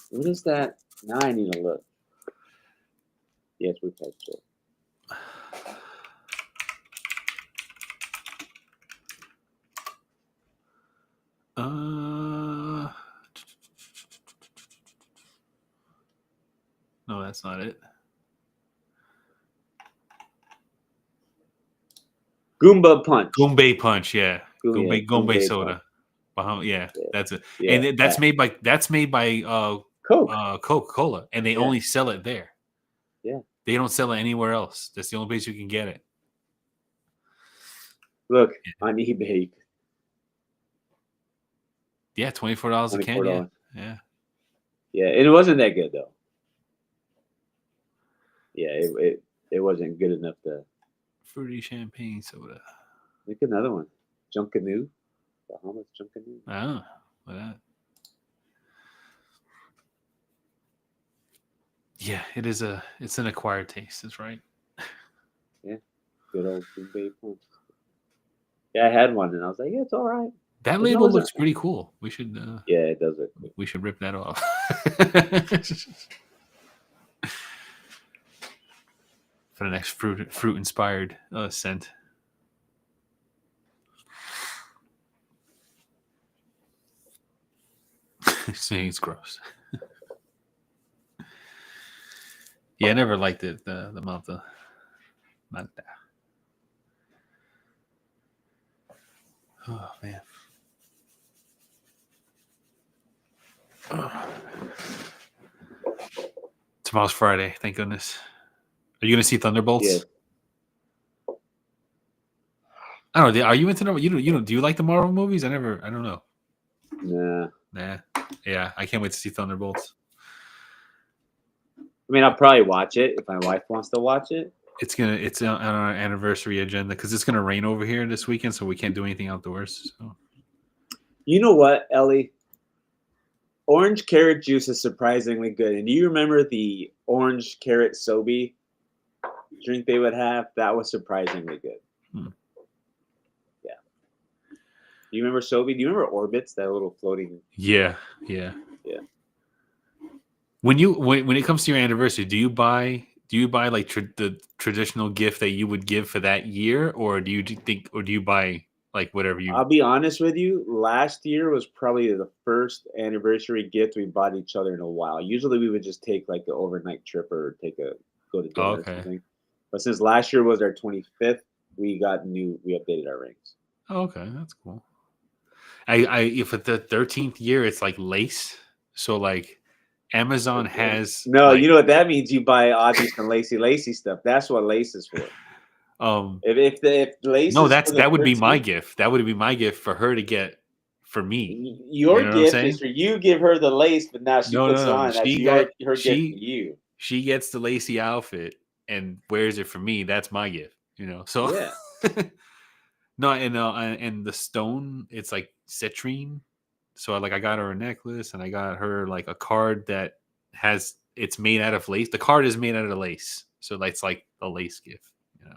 What is that? Now I need to look. Yes, we've had Jolt. No, that's not it. Goomba punch. Goombay punch, yeah. Goombay Goombay soda. Yeah, that's it. Yeah, and that's made by Coke. Coca-Cola, and they only sell it there. Yeah. They don't sell it anywhere else. That's the only place you can get it. Look, on eBay. Yeah, $24 a can. Yeah. Yeah. Yeah, and it wasn't that good though. Yeah, it wasn't good enough to. Fruity champagne soda. Make another one. Junkanoo. Bahamas Junkanoo. Oh, look at that. Yeah, it's an acquired taste. That's right. Yeah, good old Goombay punch. Yeah, I had one and I was like, yeah, it's all right. That label looks pretty cool. We should. Yeah, it does look cool. We should rip that off. For the next fruit inspired scent. It's gross. Yeah, I never liked it. The Malta. Oh man. Tomorrow's Friday. Thank goodness. Are you going to see Thunderbolts? Yeah. I don't know. Are you into them? You know? Do you like the Marvel movies? I don't know. Nah. Nah. Yeah, I can't wait to see Thunderbolts. I mean, I'll probably watch it if my wife wants to watch it. It's on our anniversary agenda because it's gonna rain over here this weekend, so we can't do anything outdoors. So. You know what, Ellie? Orange carrot juice is surprisingly good. And do you remember the orange carrot sobe drink they would have? That was surprisingly good. Hmm. Yeah. Do you remember sobe? Do you remember Orbits? That little floating. Yeah. Yeah. When it comes to your anniversary, do you buy like the traditional gift that you would give for that year, or do you buy like whatever you? I'll be honest with you. Last year was probably the first anniversary gift we bought each other in a while. Usually we would just take like an overnight trip or go to dinner or Okay. something. But since last year was our 25th, we updated our rings. Oh, okay, that's cool. If at the 13th year it's like lace, so like Amazon has No, like, you know what that means? You buy Audrey some lacy stuff. That's what lace is for. If lace no, is for the that would be my 13th, gift. That would be my gift for her to get for me. your You know what I'm gift saying? is for you give her the lace, but now she puts it No. on. That's her gift to you. She gets the lacy outfit and wears it for me. That's my gift. You know, so Yeah. no, and the stone, it's like citrine. So like I got her a necklace and I got her like a card that it's made out of lace. The card is made out of lace, so that's like a lace gift. You know,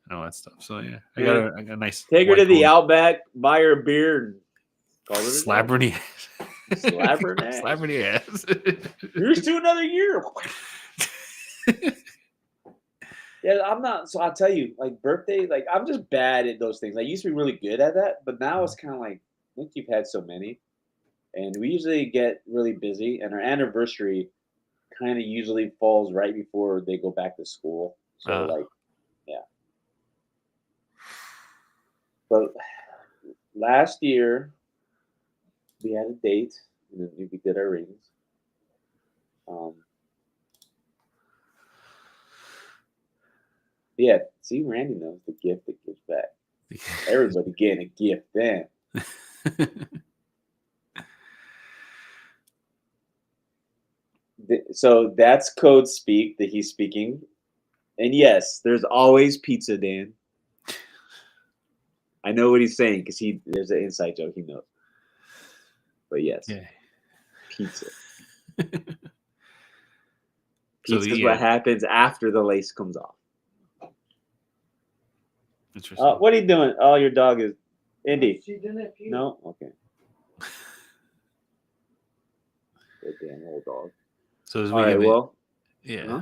and all that stuff. So yeah, I got a nice. Take her white to the gold Outback, buy her a beer, and call her slap her in the ass. Slap her in the ass. Slap her in the ass. Here's to another year. Yeah, I'm not. So I'll tell you, like birthday, like I'm just bad at those things. I used to be really good at that, but now it's kind of like, I think you've had so many, and we usually get really busy, and our anniversary kind of usually falls right before they go back to school. So like, yeah. But last year we had a date, and then we did our rings. Yeah, see, Randy knows the gift that gives back. Everybody getting a gift then. So that's code speak that he's speaking. And yes, there's always pizza, Dan. I know what he's saying because there's an inside joke he knows. But yes, yeah. Pizza. Pizza is what happens after the lace comes off. Interesting. What are you doing? Oh, your dog is Indy. She didn't puke. No? Okay. Good damn old dog. So this All right, well. Yeah. Huh?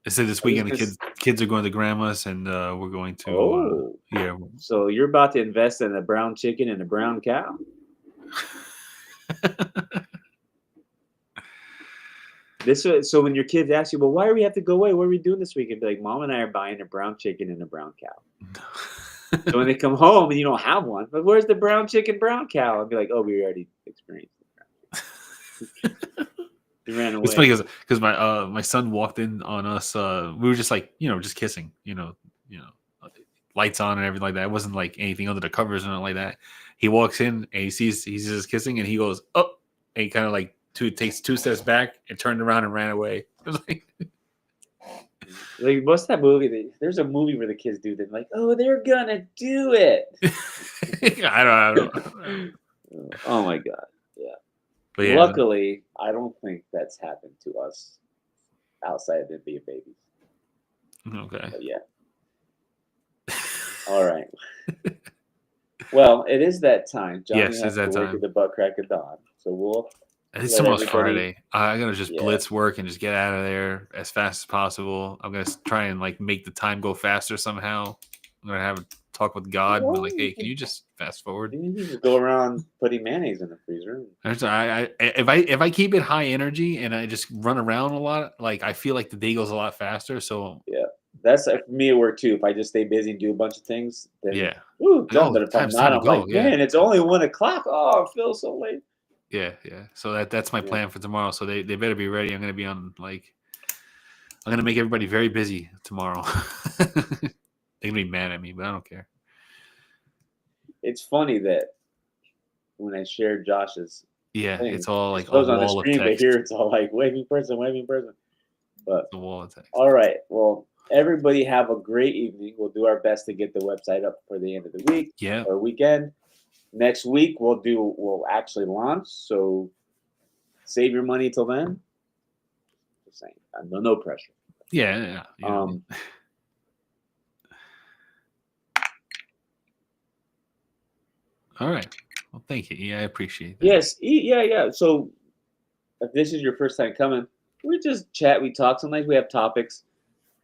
I said this weekend the kids are going to grandma's and we're going to yeah. So you're about to invest in a brown chicken and a brown cow? So when your kids ask you, well, why do we have to go away? What are we doing this weekend? Be like, Mom and I are buying a brown chicken and a brown cow. So when they come home and you don't have one, but where's the brown chicken, brown cow? I'd be like, oh, we already experienced it. He ran away. It's funny because my son walked in on us. We were just like, just kissing, lights on and everything like that. It wasn't like anything under the covers or anything like that. He walks in and he sees us kissing and he goes, oh, and he kind of like takes 2 steps back and turned around and ran away. It was like what's that movie? There's a movie where the kids do that. Like, oh, they're gonna do it. I don't know. Oh my god, yeah. But yeah, luckily, I don't think that's happened to us outside of them being babies. Okay. But yeah. All right. Well, it is that time. Jonnie yes, has it's that to work time. at the butt crack of dawn. So we'll. It's almost Friday. I'm gonna just blitz work and just get out of there as fast as possible. I'm gonna try and like make the time go faster somehow. I'm gonna have a talk with God and be like, hey, can you just fast forward? You just go around putting mayonnaise in the freezer. If I keep it high energy and I just run around a lot, like I feel like the day goes a lot faster. So yeah, that's for me at work too. If I just stay busy and do a bunch of things, then ooh, but if I'm not, I'm like, man, it's only 1 o'clock. Oh, I feel so late. Yeah. So that's my plan for tomorrow. So they better be ready. I'm gonna be on I'm gonna make everybody very busy tomorrow. They're gonna be mad at me, but I don't care. it's funny that when I shared Josh's Yeah, thing, it's all it like a shows on the wall of screen, but text. here it's all like waving person. But The wall of text. all right, well, everybody have a great evening. We'll do our best to get the website up for the end of the week Yeah. or weekend. Next week we'll actually launch. So save your money till then. Just saying, no pressure. Yeah. You know what I mean? All right. Well, thank you. Yeah, I appreciate that. Yes, yeah. So if this is your first time coming, we just chat, we talk. Sometimes we have topics,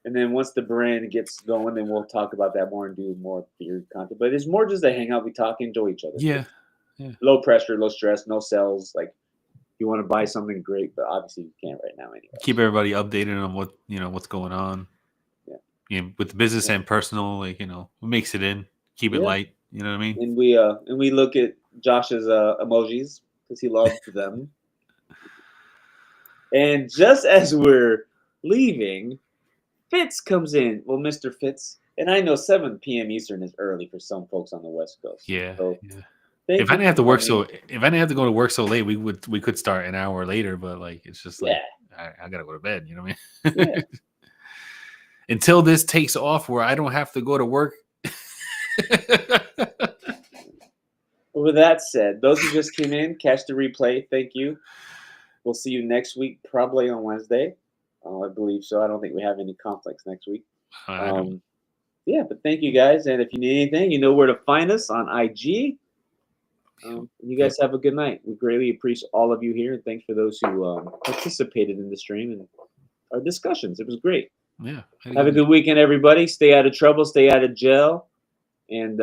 and then once the brand gets going, then we'll talk about that more and do more beer content. But it's more just a hangout. We talk, enjoy each other. Yeah. Low pressure, low stress, no sales. Like you want to buy something great, but obviously you can't right now anyway. Keep everybody updated on what's going on. Yeah. You know, with the business and personal, like mix it in, keep it light. You know what I mean? And we look at Josh's emojis because he loved them. And just as we're leaving, Fitz comes in. Well, Mr. Fitz, and I know 7 p.m. Eastern is early for some folks on the West Coast. Yeah. So Yeah. thank If I you didn't have for to work coming. if I didn't have to go to work so late, we could start an hour later. But like it's just like I gotta go to bed. You know what I mean? Yeah. Until this takes off, where I don't have to go to work. With that said, those who just came in, catch the replay. Thank you. We'll see you next week, probably on Wednesday. I believe so. I don't think we have any conflicts next week. Yeah, but thank you guys. And if you need anything, you know where to find us on IG. You guys have a good night. We greatly appreciate all of you here. And thanks for those who participated in the stream and our discussions. It was great. Yeah. Have a good weekend, everybody. Stay out of trouble. Stay out of jail. And